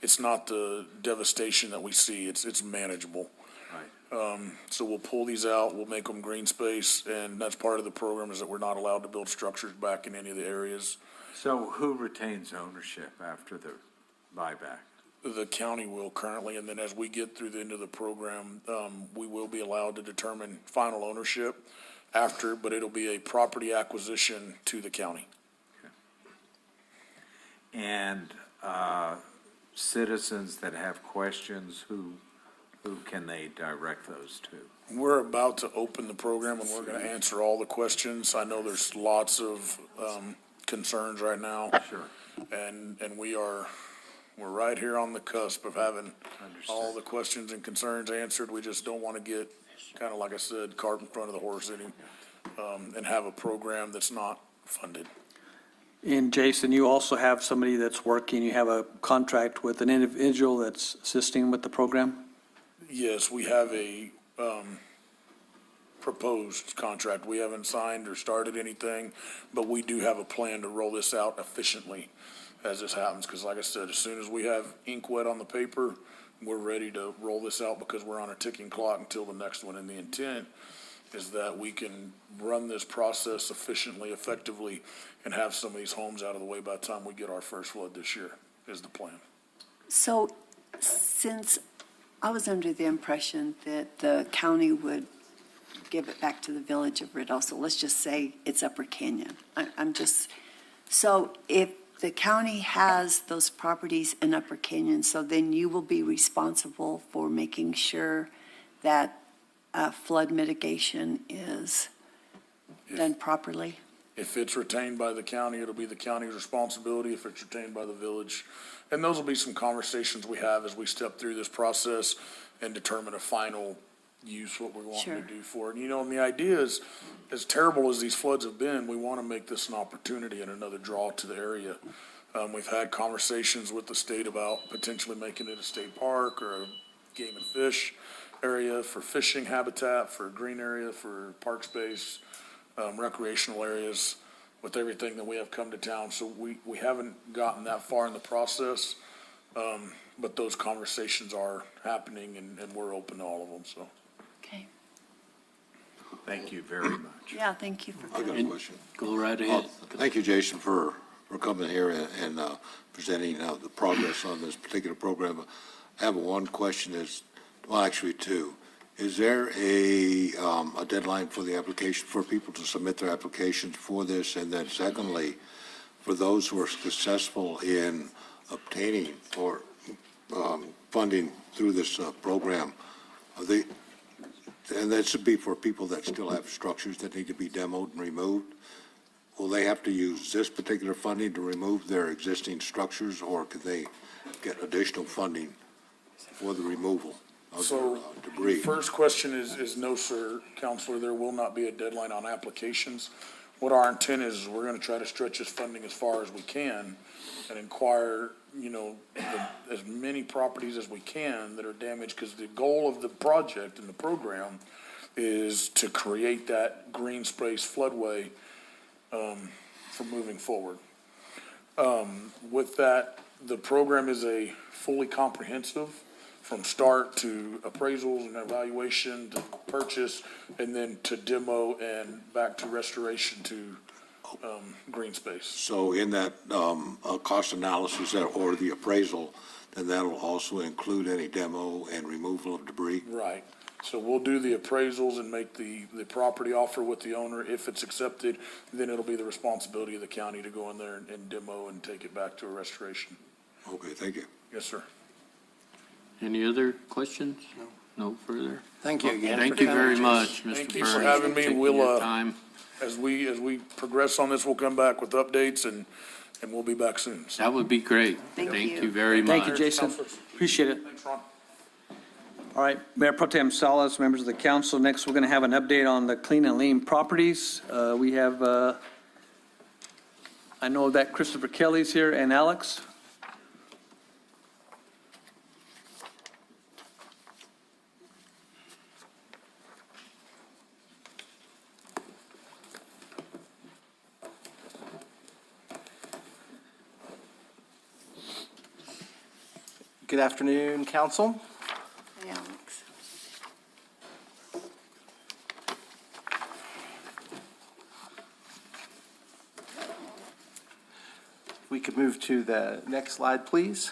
it's not the devastation that we see, it's manageable. Right. So we'll pull these out, we'll make them green space, and that's part of the program is that we're not allowed to build structures back in any of the areas. So who retains ownership after the buyback? The county will currently, and then as we get through the end of the program, we will be allowed to determine final ownership after, but it'll be a property acquisition to the county. And citizens that have questions, who can they direct those to? We're about to open the program and we're gonna answer all the questions. I know there's lots of, concerns right now. Sure. And we're right here on the cusp of having all the questions and concerns answered. We just don't wanna get, kinda like I said, cart in front of the horse and have a program that's not funded. And Jason, you also have somebody that's working, you have a contract with an individual that's assisting with the program? Yes, we have a proposed contract. We haven't signed or started anything, but we do have a plan to roll this out efficiently as this happens. Because like I said, as soon as we have ink wet on the paper, we're ready to roll this out because we're on a ticking clock until the next one. And the intent is that we can run this process efficiently, effectively, and have some of these homes out of the way by the time we get our first flood this year, is the plan. So since I was under the impression that the county would give it back to the village of Ruidoso, let's just say it's Upper Canyon. So if the county has those properties in Upper Canyon, so then you will be responsible for making sure that flood mitigation is done properly? If it's retained by the county, it'll be the county's responsibility. If it's retained by the village. And those will be some conversations we have as we step through this process and determine a final use, what we want to do for it. And, and the idea is, as terrible as these floods have been, we want to make this an opportunity and another draw to the area. We've had conversations with the state about potentially making it a state park or a game and fish area for fishing habitat, for a green area, for park space, recreational areas, with everything that we have come to town. So we haven't gotten that far in the process, but those conversations are happening and we're open to all of them, so. Okay. Thank you very much. Yeah, thank you for I got a coming. question. Go right ahead. Thank you, Jason, for coming here and presenting the progress on this particular program. I have one question actually two. Is there a deadline for the application, for people to submit their applications for this? And then secondly, for those who are successful in obtaining or funding through this program, and that should be for people that still have structures that need to be demoed and removed, will they have to use this particular funding to remove their existing structures, or could they get additional funding for the removal of So, debris? the first question is no, sir, Counselor, there will not be a deadline on applications. What our intent is we're gonna try to stretch this funding as far as we can and inquire, as many properties as we can that are damaged, because the goal of the project and the program is to create that green space floodway for moving forward. With that, the program is a fully comprehensive from start to appraisals and evaluation to purchase and then to demo and back to restoration to green space. So in that cost analysis or the appraisal, then that'll also include any demo and removal of debris? Right. So we'll do the appraisals and make the property offer with the owner. If it's accepted, then it'll be the responsibility of the county to go in there and demo and take it back to a restoration. Okay, thank you. Yes, sir. Any other questions? No further? Thank you again. Thank you very much, Mr. Burns. Thank you for having me. taking We'll, your time. As we progress on this, we'll come back with updates and we'll be back soon. So, That would be great. Thank you. you very much. Thank you, Jason. Appreciate it. thanks, Ron. All right, Mayor Pro Tem Salas, members of the council, next we're going to have an update on the clean and lean properties. We have, I know that Christopher Kelly's here and Alex. Good afternoon, council. Hey, Alex. We could move to the next slide, please.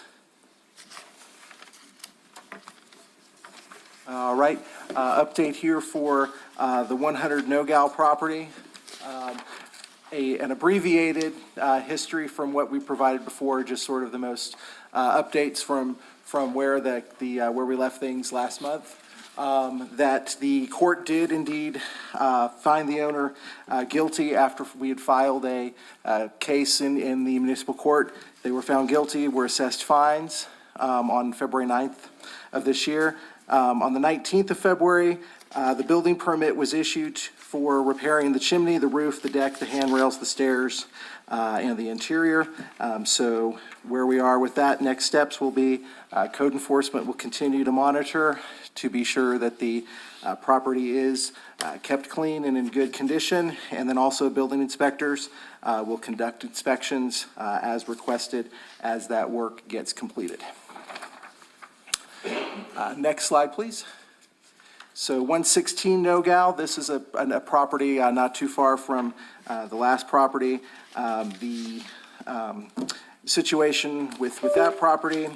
All right, update here for the 100 No-Gal property. An abbreviated history from what we provided before, just sort of the most updates from where where we left things last month. That the court did indeed find the owner guilty after we had filed a case in the municipal court. They were found guilty, were assessed fines on February 9th of this year. On the 19th of February, the building permit was issued for repairing the chimney, the roof, the deck, the handrails, the stairs, and the interior. So where we are with that, next steps will be code enforcement will continue to monitor to be sure that the property is kept clean and in good condition. And then also building inspectors will conduct inspections as requested as that work gets completed. Next slide, please. So 116 No-Gal, this is a property not too far from the last property. The situation with that property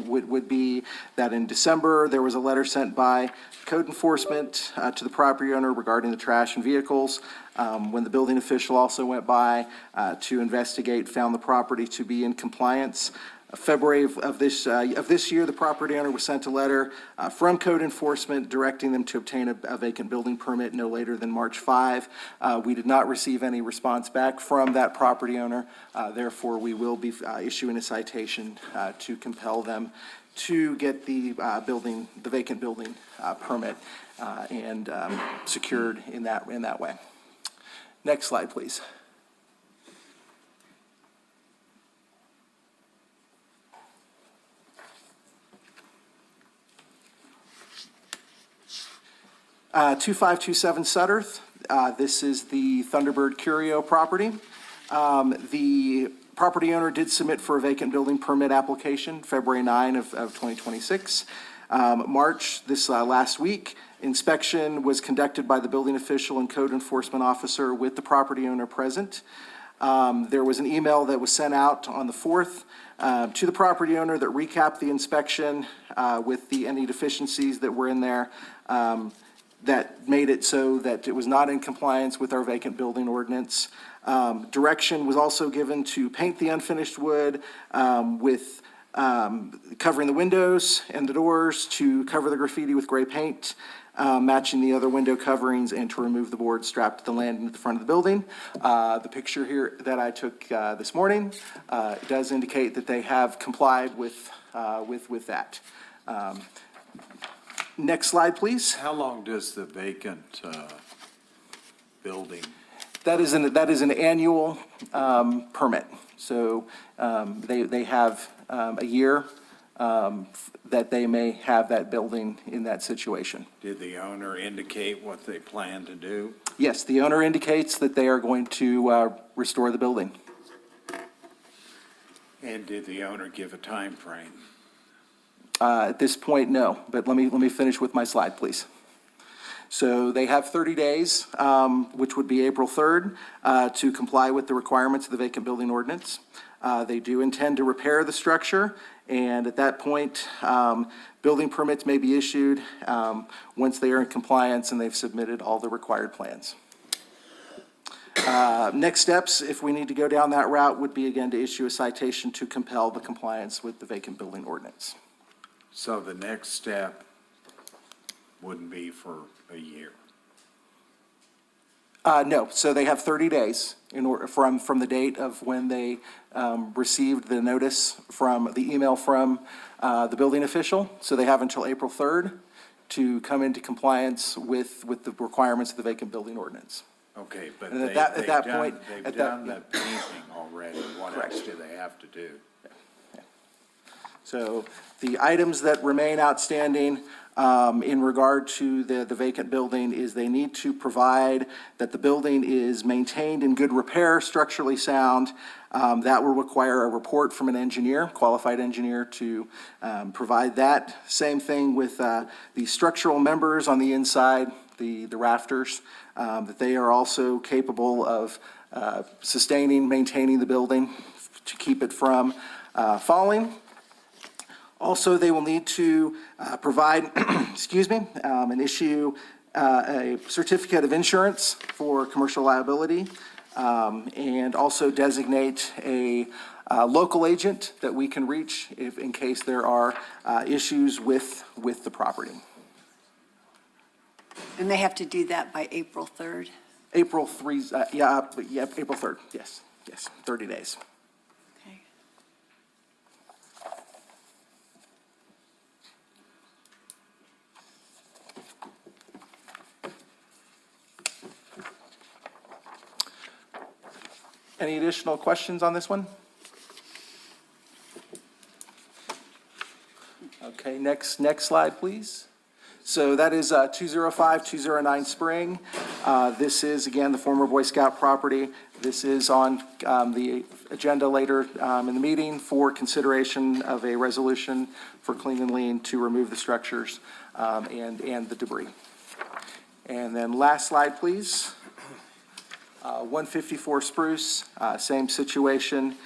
would be that in December, there was a letter sent by code enforcement to the property owner regarding the trash and vehicles. When the building official also went by to investigate, found the property to be in compliance. February of this year, the property owner was sent a letter from code enforcement directing them to obtain a vacant building permit no later than March 5. We did not receive any response back from that property owner. Therefore, we will be issuing a citation to compel them to get the vacant building permit and secured in that way. Next slide, please. Uh, 2527 Sutterth. This is the Thunderbird Curio property. The property owner did submit for a vacant building permit application February 9 of 2026. March, this last week, inspection was conducted by the building official and code enforcement officer with the property owner present. There was an email that was sent out on the 4th to the property owner that recapped the inspection with any deficiencies that were in there. That made it so that it was not in compliance with our vacant building ordinance. Direction was also given to paint the unfinished wood with covering the windows and the doors, to cover the graffiti with gray paint, matching the other window coverings, and to remove the board strapped to the landing at the front of the building. The picture here that I took this morning does indicate that they have complied with that. Next slide, please. How long does the vacant building? That is an annual permit. So they have a year that they may have that building in that situation. Did the owner indicate what they plan to do? Yes, the owner indicates that they are going to restore the building. And did the owner give a time frame? At this point, no, but let me finish with my slide, please. So they have 30 days, which would be April 3rd, to comply with the requirements of the vacant building ordinance. They do intend to repair the structure, and at that point, building permits may be issued once they are in compliance and they've submitted all the required plans. Next steps, if we need to go down that route, would be again to issue a citation to compel the compliance with the vacant building ordinance. So the next step wouldn't be for a year? No, so they have 30 days in order, from the date of when they received the notice from, the email from the building official. So they have until April 3rd to come into compliance with the requirements of the vacant building ordinance. Okay, but And they've at that point, done the painting already. What else do they have to do? So the items that remain outstanding in regard to the vacant building is they need to provide that the building is maintained in good repair, structurally sound. That will require a report from an engineer, qualified engineer, to provide that. Same thing with the structural members on the inside, the rafters, that they are also capable of sustaining, maintaining the building to keep it from falling. Also, they will need to provide, and issue a certificate of insurance for commercial liability, and also designate a local agent that we can reach if, in case there are issues with the property. And they have to do that by April 3rd? April 3, April 3rd, yes, 30 days. Okay. Any additional questions on this one? Okay, next slide, please. So that is 205-209 Spring. This is, again, the former Boy Scout property. This is on the agenda later in the meeting for consideration of a resolution for clean and lean to remove the structures and the debris. And then last slide, please. 154 Spruce, same situation.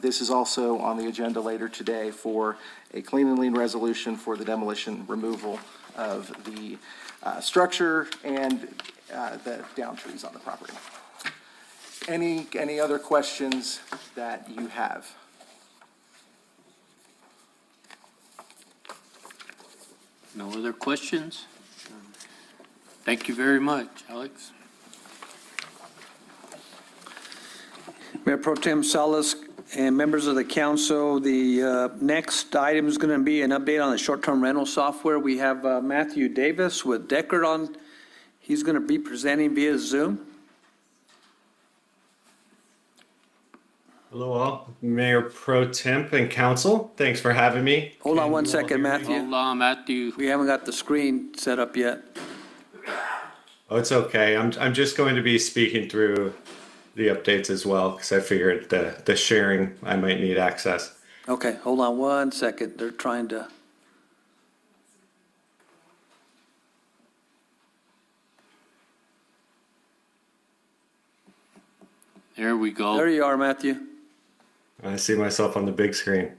This is also on the agenda later today for a clean and lean resolution for the demolition, removal of the structure and the down trees on the property. Any other questions that you have? No other questions? Thank you very much, Alex. Mayor Pro Tem Salas and members of the council, the next item is going to be an update on the short-term rental software. We have Matthew Davis with Deckard on. He's going to be presenting via Zoom. Hello all, Mayor Pro Temp and Council. Thanks for having me. Hold on one second, Matthew. Hold on, Matthew. We haven't got the screen set up yet. Oh, it's okay. I'm just going to be speaking through the updates as well because I figured the sharing, I might need access. Okay, hold on one second. They're trying to. There we go. There you are, Matthew. I see myself on the big screen.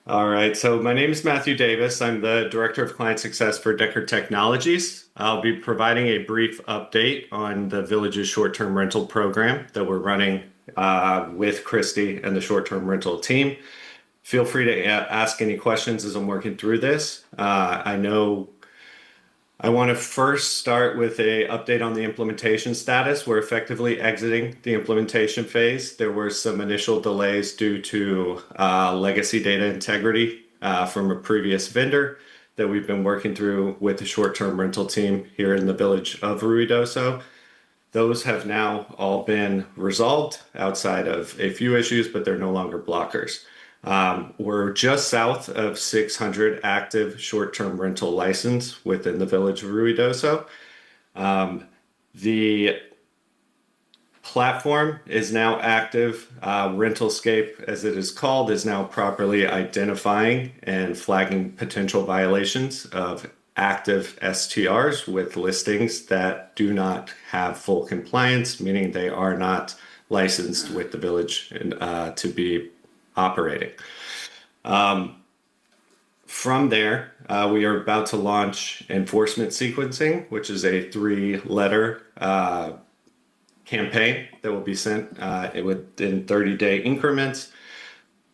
All right, so my name is Matthew Davis. I'm the Director of Client Success for Deckard Technologies. I'll be providing a brief update on the Village's short-term rental program that we're running with Christy and the short-term rental team. Feel free to ask any questions as I'm working through this. I want to first start with an update on the implementation status. We're effectively exiting the implementation phase. There were some initial delays due to legacy data integrity from a previous vendor that we've been working through with the short-term rental team here in the village of Ruidoso. Those have now all been resolved outside of a few issues, but they're no longer blockers. We're just south of 600 active short-term rental license within the village of Ruidoso. The platform is now active. Rentalscape, as it is called, is now properly identifying and flagging potential violations of active STRs with listings that do not have full compliance, meaning they are not licensed with the village to be operating. From there, we are about to launch enforcement sequencing, which is a 3-letter campaign that will be sent within 30-day increments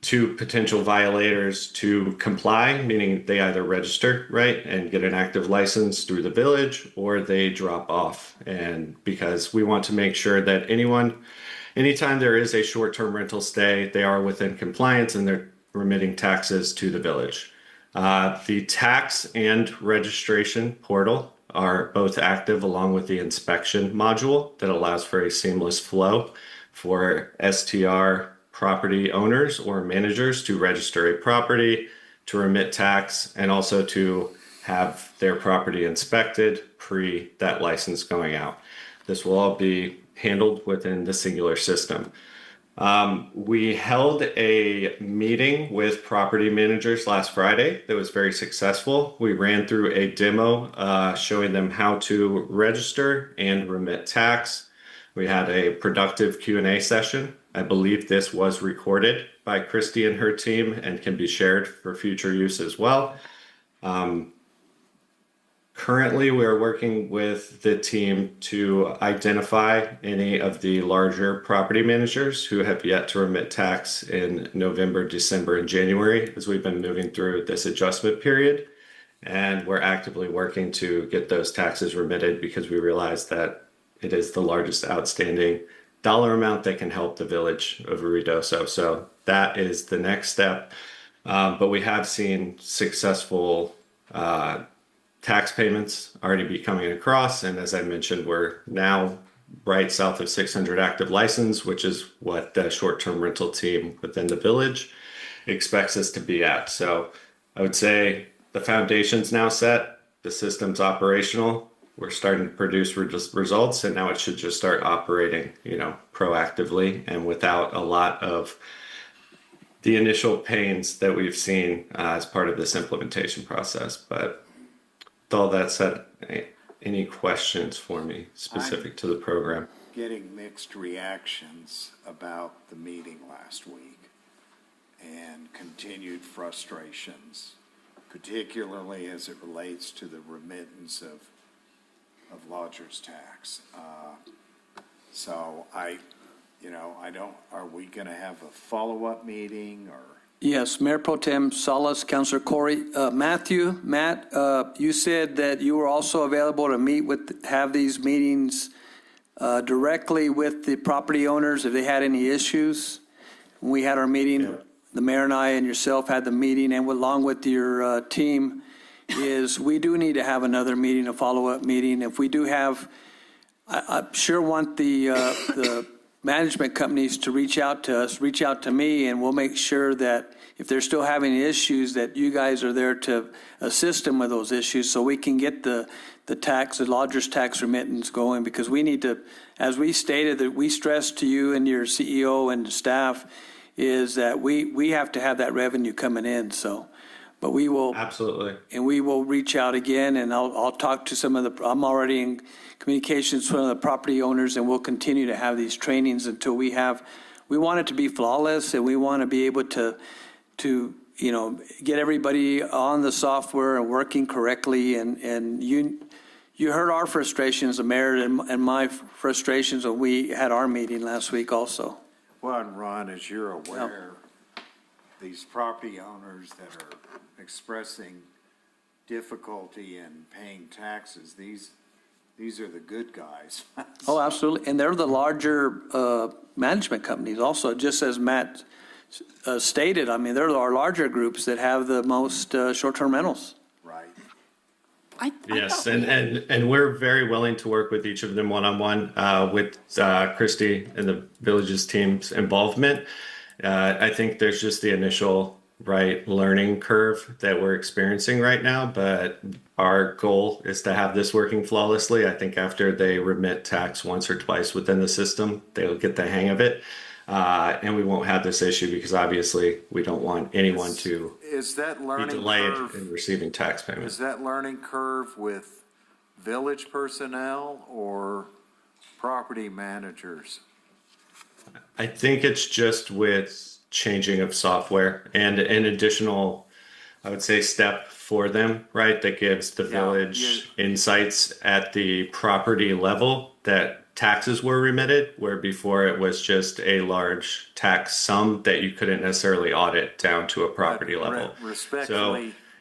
to potential violators to comply, meaning they either register, right, and get an active license through the village, or they drop off. And because we want to make sure that anytime there is a short-term rental stay, they are within compliance and they're remitting taxes to the village. The tax and registration portal are both active, along with the inspection module that allows for a seamless flow for STR property owners or managers to register a property, to remit tax, and also to have their property inspected pre that license going out. This will all be handled within the singular system. We held a meeting with property managers last Friday that was very successful. We ran through a demo showing them how to register and remit tax. We had a productive Q&A session. I believe this was recorded by Christy and her team and can be shared for future use as well. Currently, we are working with the team to identify any of the larger property managers who have yet to remit tax in November, December, and January, as we've been moving through this adjustment period. And we're actively working to get those taxes remitted because we realize that it is the largest outstanding dollar amount that can help the village of Ruidoso. So that is the next step. But we have seen successful tax payments already be coming across. And as I mentioned, we're now right south of 600 active license, which is what the short-term rental team within the village expects us to be at. So I would say the foundation's now set, the system's operational, we're starting to produce results, and now it should just start operating, proactively and without a lot of the initial pains that we've seen as part of this implementation process. But with all that said, any questions for me specific to the program? Getting mixed reactions about the meeting last week and continued frustrations, particularly as it relates to the remittance of lodger's tax. So are we going to have a follow-up meeting or? Yes, Mayor Pro Tem Salas, Councilor Corey. Matt, you said that you were also available to have these meetings directly with the property owners if they had any issues. When we had our meeting, the mayor and I and yourself had the meeting, and along with your team, we do need to have another meeting, a follow-up meeting. If we do have, I sure want the management companies to reach out to us, reach out to me, and we'll make sure that if they're still having issues, that you guys are there to assist them with those issues so we can get the lodger's tax remittance going, because we need to, as we stated, that we stressed to you and your CEO and staff, is that we have to have that revenue coming in, so. But we will. Absolutely. And we will reach out again, and I'll talk to I'm already in communications with some of the property owners, and we'll continue to have these trainings until we want it to be flawless, and we want to be able to get everybody on the software and working correctly. And you heard our frustrations, the mayor, and my frustrations when we had our meeting last week also. Well, and Ron, as you're aware, these property owners that are expressing difficulty in paying taxes, these are the good guys. Oh, absolutely. And they're the larger management companies also, just as Matt stated. I mean, they're our larger groups that have the most short-term rentals. Right. Yes, and we're very willing to work with each of them one-on-one with Christy and the village's team's involvement. I think there's just the initial right learning curve that we're experiencing right now, but our goal is to have this working flawlessly. I think after they remit tax once or twice within the system, they'll get the hang of it. And we won't have this issue because obviously we don't want anyone to Is that be learning delayed curve, in receiving tax payments. is that learning curve with village personnel or property managers? I think it's just with changing of software and an additional, I would say, step for them, right? That gives the village insights at the property level that taxes were remitted, where before it was just a large tax sum that you couldn't necessarily audit down to a property level.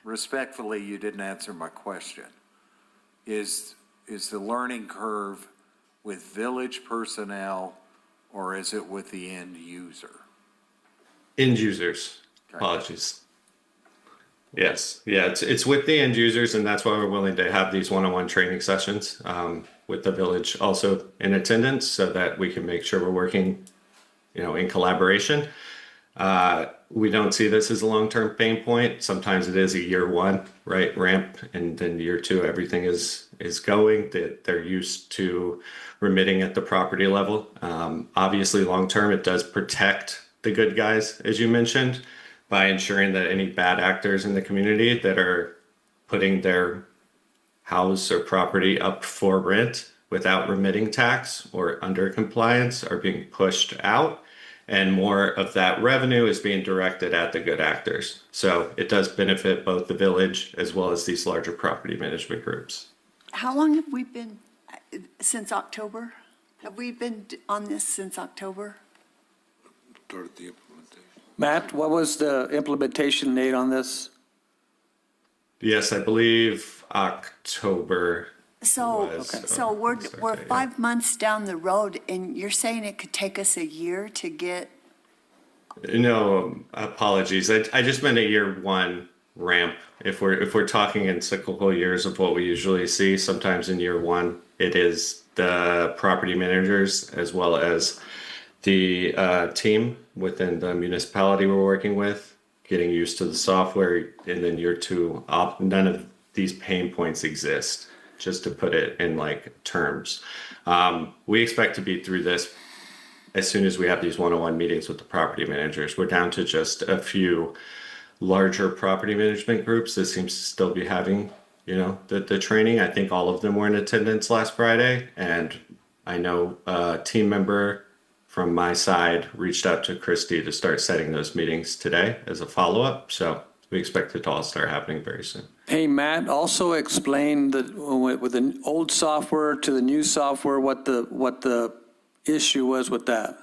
Respectfully, you didn't answer my question. Is the learning curve with village personnel or is it with the end user? End users, apologies. Yes, yeah, it's with the end users, and that's why we're willing to have these one-on-one training sessions with the village also in attendance, so that we can make sure we're working, in collaboration. We don't see this as a long-term pain point. Sometimes it is a year one, right, ramp, and then year two, everything is going. They're used to remitting at the property level. Obviously, long-term, it does protect the good guys, as you mentioned, by ensuring that any bad actors in the community that are putting their house or property up for rent without remitting tax or under compliance are being pushed out, and more of that revenue is being directed at the good actors. So it does benefit both the village as well as these larger property management groups. How long have we been, since October? Have we been on this since October? Started the implementation. Matt, what was the implementation date on this? Yes, I believe October. So, was, so we're okay, 5 months down the road, and you're saying it could take us a year to get? No, apologies. I just meant a year one ramp. If we're talking in cyclical years of what we usually see, sometimes in year one, it is the property managers as well as the team within the municipality we're working with, getting used to the software, and then year two, none of these pain points exist, just to put it in terms. We expect to be through this as soon as we have these one-on-one meetings with the property managers. We're down to just a few larger property management groups that seems to still be having, the training. I think all of them were in attendance last Friday, and I know a team member from my side reached out to Christy to start setting those meetings today as a follow-up. So we expect it to all start happening very soon. Hey, Matt, also explain with the old software to the new software, what the issue was with that.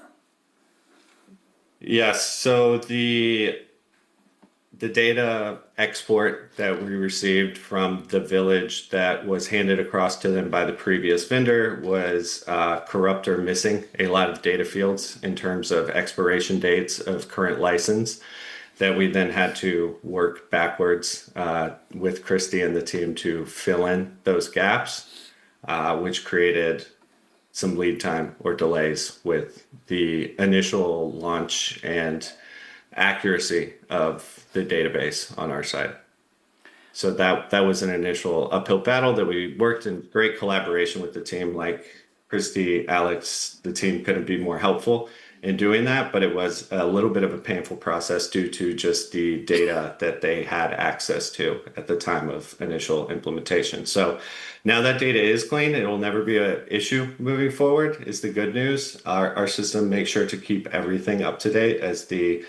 Yes, so the data export that we received from the village that was handed across to them by the previous vendor was corrupt or missing a lot of data fields in terms of expiration dates of current license, that we then had to work backwards with Christy and the team to fill in those gaps, which created some lead time or delays with the initial launch and accuracy of the database on our side. So that was an initial uphill battle that we worked in great collaboration with the team. Like Christy, Alex, the team couldn't be more helpful in doing that, but it was a little bit of a painful process due to just the data that they had access to at the time of initial implementation. So now that data is clean, it will never be an issue moving forward, is the good news. Our system makes sure to keep everything up to date as the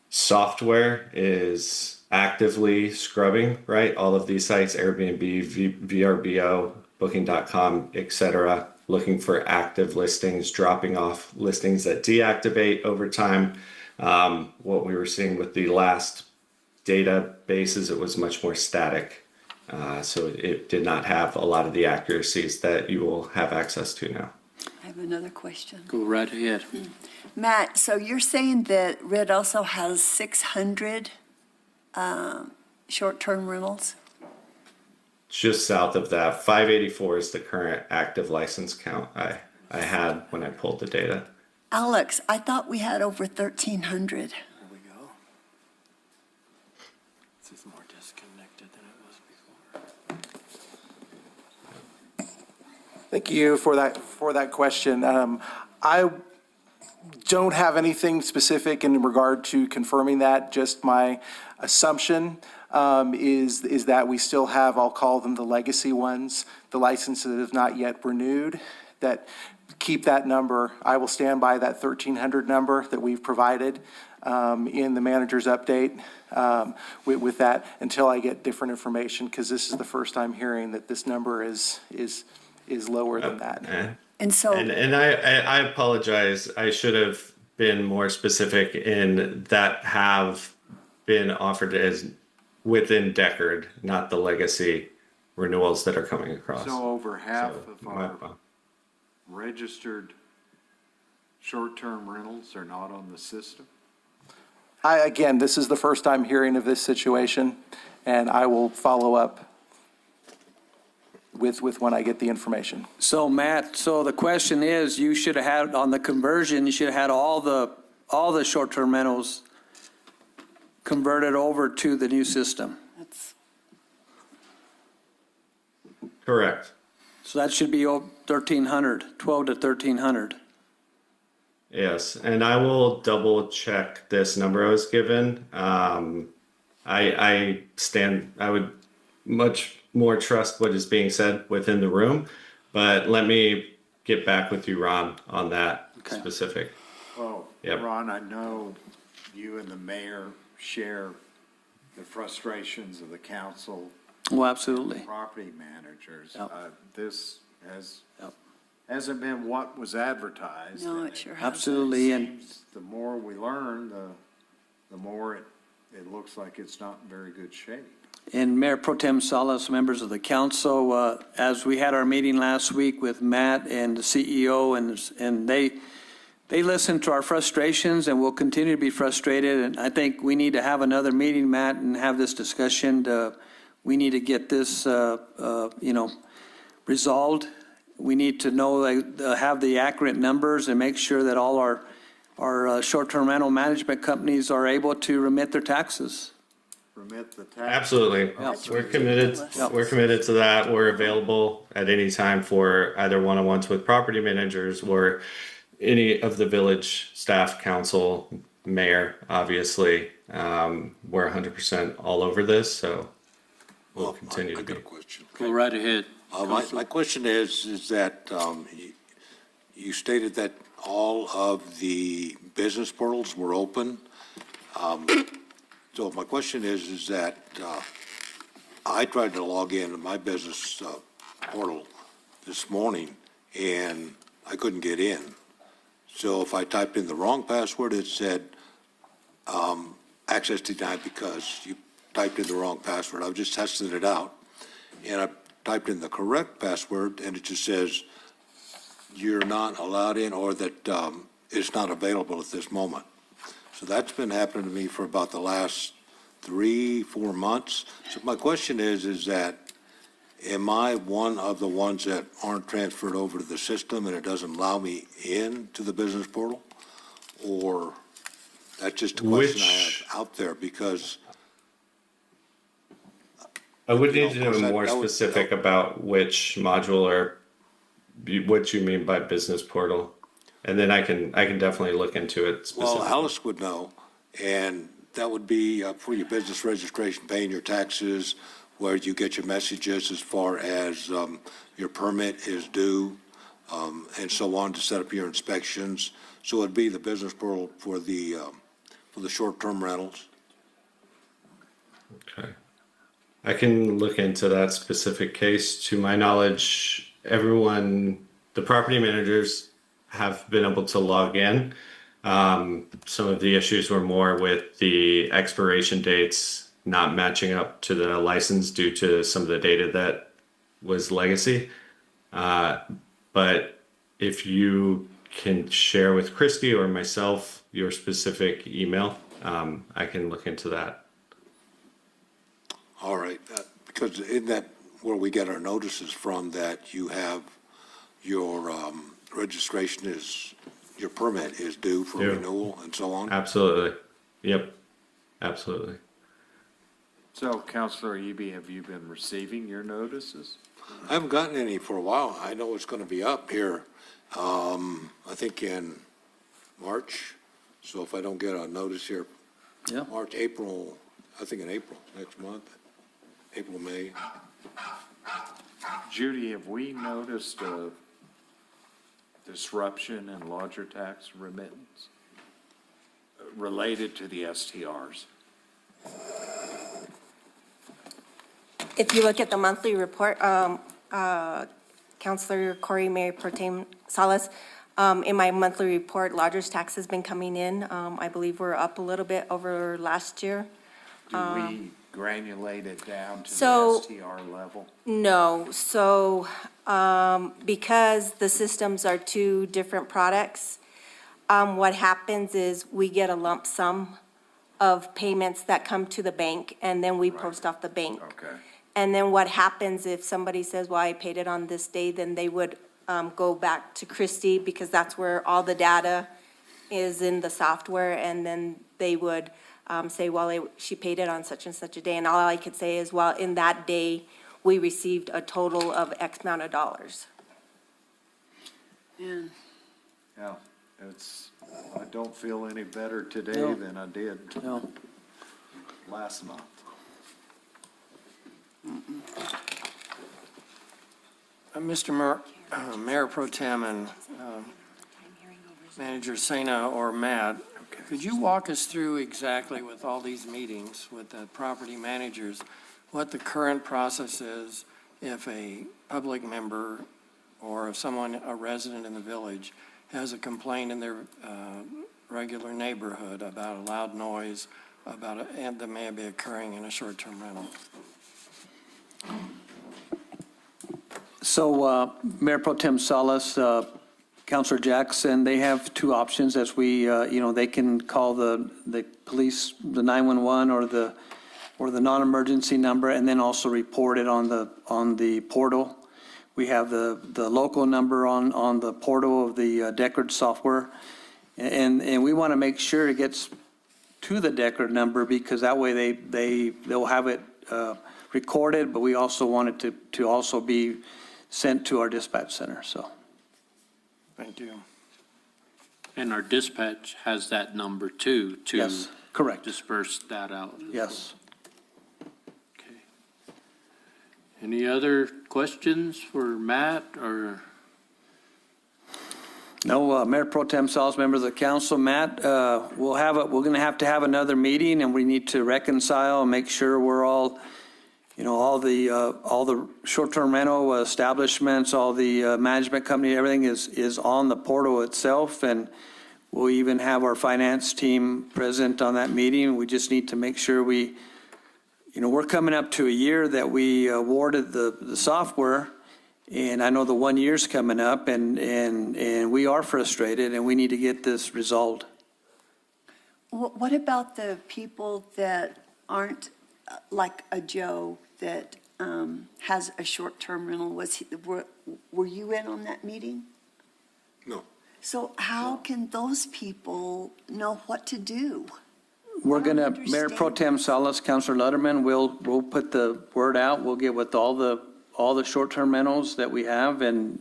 software is actively scrubbing, right? All of these sites, Airbnb, VRBO, Booking.com, etc., looking for active listings, dropping off listings that deactivate over time. What we were seeing with the last databases, it was much more static. So it did not have a lot of the accuracies that you will have access to now. I have another question. Go right ahead. Matt, so you're saying that RID also has 600 short-term rentals? Just south of that, 584 is the current active license count I had when I pulled the data. Alex, I thought we had over 1,300. disconnected than it was before. Thank you for that question. I don't have anything specific in regard to confirming that. Just my assumption is that we still have, I'll call them the legacy ones, the licenses that have not yet renewed, that keep that number. I will stand by that 1,300 number that we've provided in the manager's update with that until I get different information, because this is the first time hearing that this number is lower than that. And so. And I apologize. I should have been more specific in that have been offered as within Deckard, not the legacy renewals that are coming across. So over half So, of my our fault. registered short-term rentals are not on the system? Again, this is the first time hearing of this situation, and I will follow up with when I get the information. So Matt, so the question is, you should have had, on the conversion, you should have had all the short-term rentals converted over to the new system. Correct. So that should be 1,300, 12 to 1,300. Yes, and I will double check this number I was given. I would much more trust what is being said within the room, but let me get back with you, Ron, on that specific. Well, Yep. Ron, I know you and the mayor share the frustrations of the council. Oh, absolutely. Property managers. Yep. This hasn't been what was advertised. No, and it sure hasn't. Absolutely, and seems the more we learn, the more it looks like it's not in very good shape. And Mayor Pro Tem Salas, members of the council, as we had our meeting last week with Matt and the CEO, and they listened to our frustrations and will continue to be frustrated. And I think we need to have another meeting, Matt, and have this discussion. We need to get this, resolved. We need to know, have the accurate numbers and make sure that all our short-term rental management companies are able to remit their taxes. Remit the tax. Absolutely. We're committed. We're committed to that. We're available at any time for either one-on-ones with property managers or any of the village staff, council, mayor, obviously. We're 100% all over this, so we'll continue to be. I got a question. Go right ahead. My question is that you stated that all of the business portals were open. So my question is that I tried to log in my business portal this morning and I couldn't get in. So if I typed in the wrong password, it said access denied because you typed in the wrong password. I was just testing it out. And I typed in the correct password and it just says you're not allowed in, or that it's not available at this moment. So that's been happening to me for about the last 3-4 months. So my question is that, am I one of the ones that aren't transferred over to the system and it doesn't allow me in to the business portal? Or that's just a question I have out there, because I would need to You know, know that- more that would- specific about which module or what you mean by business portal. And then I can definitely look into it well, specifically. Alice would know, and that would be for your business registration, paying your taxes, where you get your messages as far as your permit is due, and so on, to set up your inspections. So it'd be the business portal for the short-term rentals. Okay. I can look into that specific case. To my knowledge, the property managers have been able to log in. Some of the issues were more with the expiration dates not matching up to the license due to some of the data that was legacy. But if you can share with Christy or myself your specific email, I can look into that. All right, because isn't that where we get our notices from, that you have your registration your permit is due for Yeah. renewal and so on? Absolutely. Yep. Absolutely. So, Counselor Eby, have you been receiving your notices? I haven't gotten any for a while. I know it's going to be up here, I think in March. So if I don't get a notice here, Yeah. March, April, I think in April, next month, April, May. Judy, have we noticed a disruption in lodger tax remittance related to the STRs? If you look at the monthly report, Counselor Corey, Mayor Pro Tem Salas, in my monthly report, lodger's tax has been coming in. I believe we're up a little bit over last year. Do we granulate it down to So- the STR level? No, so, because the systems are two different products, what happens is we get a lump sum of payments that come to the bank, and then we post off the bank. Okay. And then what happens if somebody says, well, I paid it on this day, then they would go back to Christie, because that's where all the data is in the software, and then they would say, well, she paid it on such and such a day, and all I could say is, well, in that day, we received a total of X amount of dollars. Yeah. Yeah, I don't feel any better today No. than I did No. last month. Mr. Mayor Pro Tem and Manager Sena or Matt, could you walk us through exactly with all these meetings with the property managers, what the current process is if a public member or if someone, a resident in the village, has a complaint in their regular neighborhood about a loud noise, and that may be occurring in a short-term rental? So, Mayor Pro Tem Salas, Counselor Jackson, they have two options as we, they can call the police, the 911 or the non-emergency number, and then also report it on the portal. We have the local number on the portal of the Deckard software. And we want to make sure it gets to the Deckard number, because that way they'll have it recorded, but we also want it to also be sent to our dispatch center, so. Thank you. And our dispatch has that number too, to Yes, correct. disperse that out. Yes. Okay. Any other questions for Matt or? No, Mayor Pro Tem Salas, members of the council, Matt, we're going to have another meeting, and we need to reconcile and make sure we're all, all the short-term rental establishments, all the management company, everything is on the portal itself, and we'll even have our finance team present on that meeting. We just need to make sure we're coming up to a year that we awarded the software. And I know the 1 year's coming up, and we are frustrated, and we need to get this resolved. What about the people that aren't like a Joe that has a short-term rental? Were you in on that meeting? No. So how can those people know what to do? We're going to, Mayor Pro Tem Salas, Councilor Lutterman, we'll put the word out. We'll get with all the short-term rentals that we have, and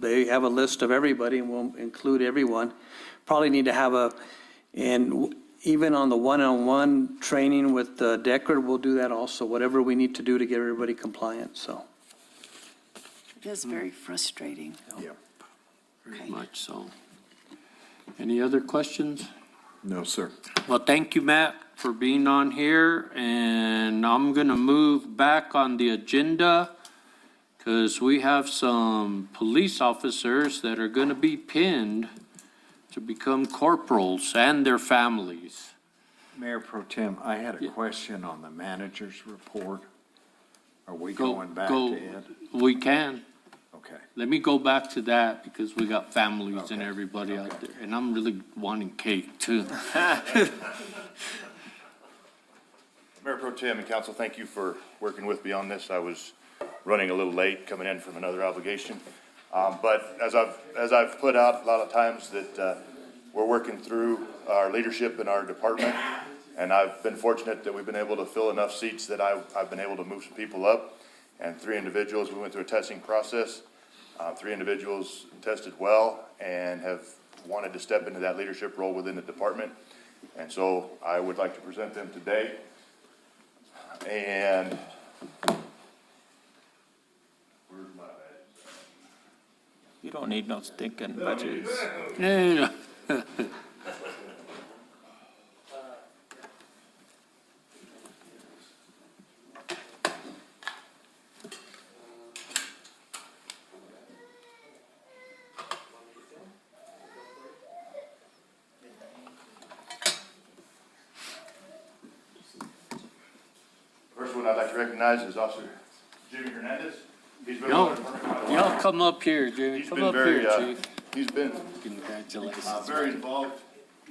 they have a list of everybody, and we'll include everyone. Probably need to have and even on the one-on-one training with Deckard, we'll do that also, whatever we need to do to get everybody compliant, so. It is very frustrating. Yeah. Very much so. Any other questions? No, sir. Well, thank you, Matt, for being on here, and I'm gonna move back on the agenda because we have some police officers that are gonna be pinned to become corporals and their families. Mayor Pro Tem, I had a question on the manager's report. Are we Go- going back go- to it? We can. Okay. Let me go back to that because we got families and Okay. everybody out there, and I'm really wanting cake too. Mayor Pro Tem and Council, thank you for working with me on this. I was running a little late, coming in from another obligation. But as I've put out a lot of times that we're working through our leadership in our department, And I've been fortunate that we've been able to fill enough seats that I've been able to move some people up. And 3 individuals, we went through a testing process. 3 individuals tested well and have wanted to step into that leadership role within the department. And so I would like to present them today. And where's my badge? You don't need no stinking badges. Yeah. First one I'd like to recognize is Officer Jimmy Hernandez. He's been Y'all, with our department quite a y'all while. come up here, Jimmy. He's Come been up very, here, Chief. he's been Congratulations. very involved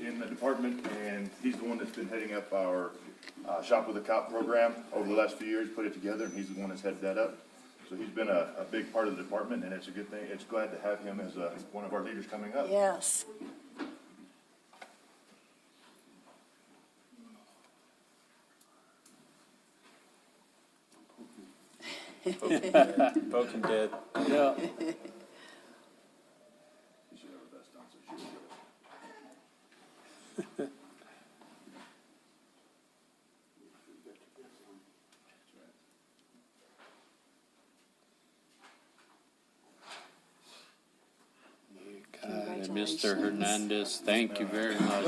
in the department, and he's the one that's been heading up our Shop with a Cop program over the last few years, put it together, and he's the one that's headed that up. So he's been a big part of the department, and it's a good thing. It's glad to have him as one of our leaders coming up. Yes. Broken dead. Yeah. God, Mr. Hernandez, thank you very much.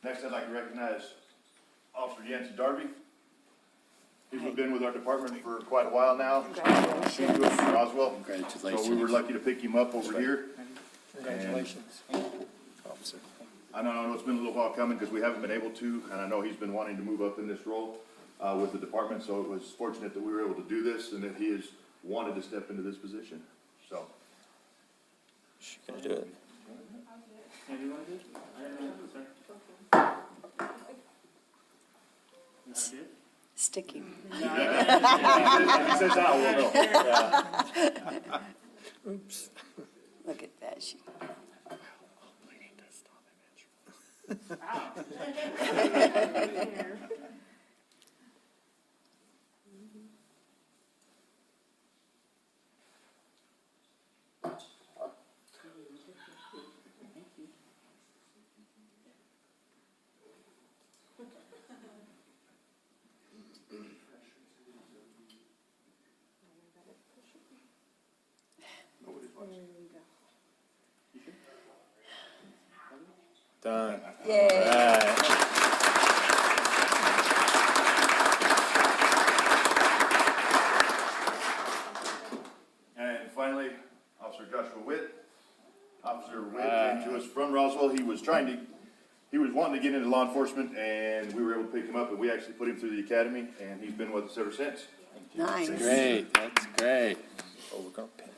Next, I'd like to recognize Officer Yancey Darby. He's been with our department for quite a while now. He's good from Roswell. Congratulations. So we were lucky to pick him up over here. Congratulations. Officer. I know it's been a little while coming because we haven't been able to, and I know he's been wanting to move up in this role with the department, so it was fortunate that we were able to do this and that he has wanted to step into this position, so. She can do it. Sticky. If he says that, we'll know. Oops. Look at that. Done. Yay. All right. And finally, Officer Joshua Witt. Officer Witt came to us from Roswell. He was wanting to get into law enforcement, and we were able to pick him up, and we actually put him through the academy, and he's been with us ever since. Nice. Great, that's great. Oh, we're gonna pin.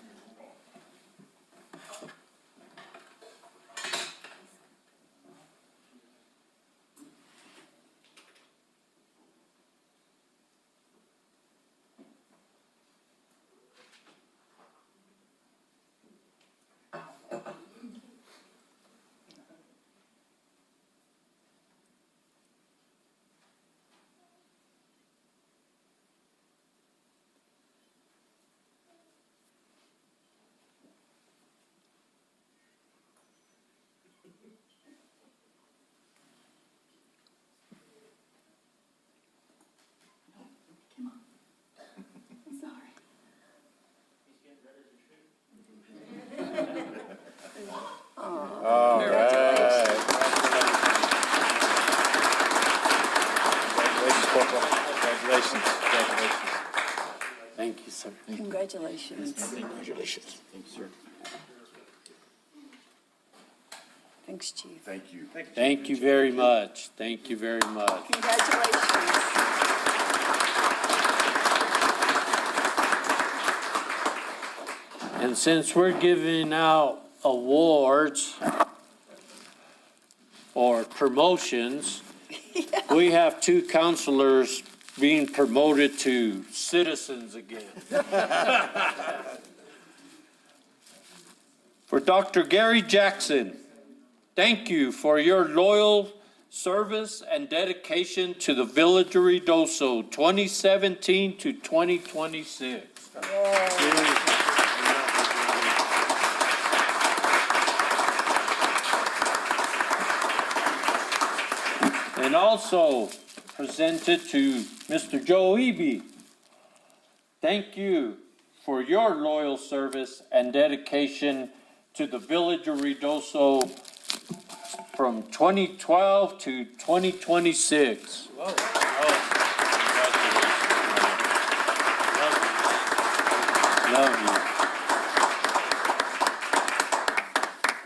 All right. Congratulations, Corporal. Congratulations. Congratulations. Thank you, sir. Congratulations. Congratulations. Thank you, sir. Thanks, Chief. Thank you. Thank you very much. Thank you very much. Congratulations. And since we're giving out awards or promotions, we have 2 counselors being promoted to citizens again. For Dr. Gary Jackson, thank you for your loyal service and dedication to the Village of Ruidoso, 2017 to 2026. And also presented to Mr. Joe Eby. Thank you for your loyal service and dedication to the Village of Ruidoso from 2012 to 2026. Love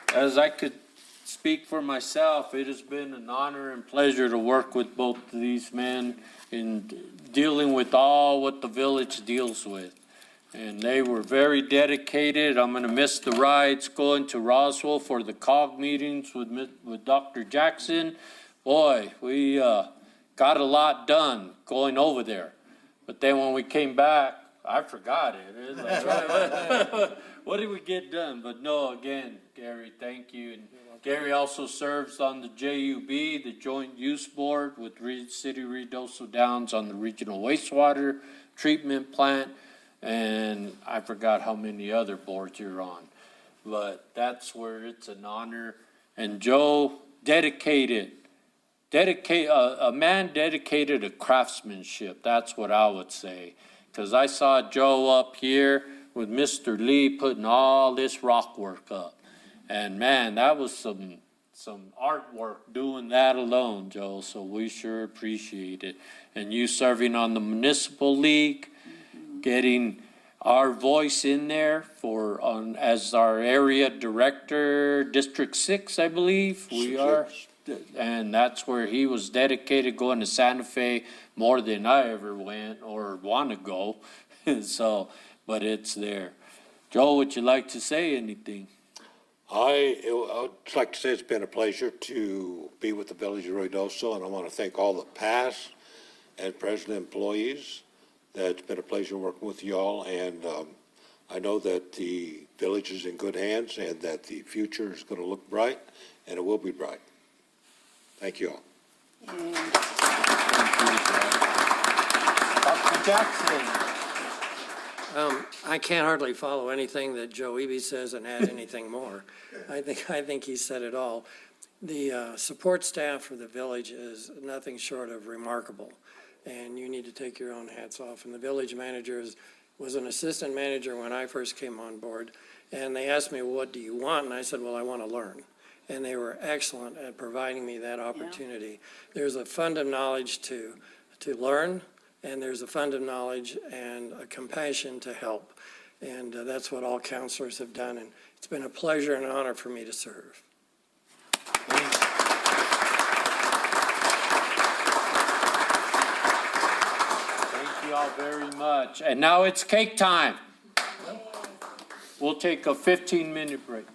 you. As I could speak for myself, it has been an honor and pleasure to work with both of these men in dealing with all what the village deals with. And they were very dedicated. I'm going to miss the rides going to Roswell for the COG meetings with Dr. Jackson. Boy, we got a lot done going over there. But then when we came back, I forgot it. It was like, what did we get done? But no, again, Gary, thank you. And Gary also serves on the JUB, the Joint Use Board with City of Ruidoso Downs on the Regional Wastewater Treatment Plant. And I forgot how many other boards you're on. But that's where it's an honor. And Joe, a man dedicated to craftsmanship. That's what I would say. Because I saw Joe up here with Mr. Lee putting all this rock work up. And man, that was some artwork doing that alone, Joe. So we sure appreciate it. And you serving on the Municipal League, getting our voice in there as our area director, District 6, I believe we are. And that's where he was dedicated, going to Santa Fe more than I ever went or want to go. So, but it's there. Joe, would you like to say anything? I would like to say it's been a pleasure to be with the Village of Ruidoso, and I want to thank all the past and present employees. It's been a pleasure working with y'all, and I know that the village is in good hands and that the future is going to look bright, and it will be bright. Thank you all. Dr. Jackson. I can't hardly follow anything that Joe Eby says and add anything more. I think he said it all. The support staff for the village is nothing short of remarkable, and you need to take your own hats off. And the village manager was an assistant manager when I first came on board, and they asked me, well, what do you want? And I said, well, I want to learn. And they were excellent at providing me that opportunity. Yeah. There's a fund of knowledge to learn, and there's a fund of knowledge and a compassion to help. And that's what all counselors have done, and it's been a pleasure and an honor for me to serve. Thank you all very much. And now it's cake time. We'll take a 15-minute break.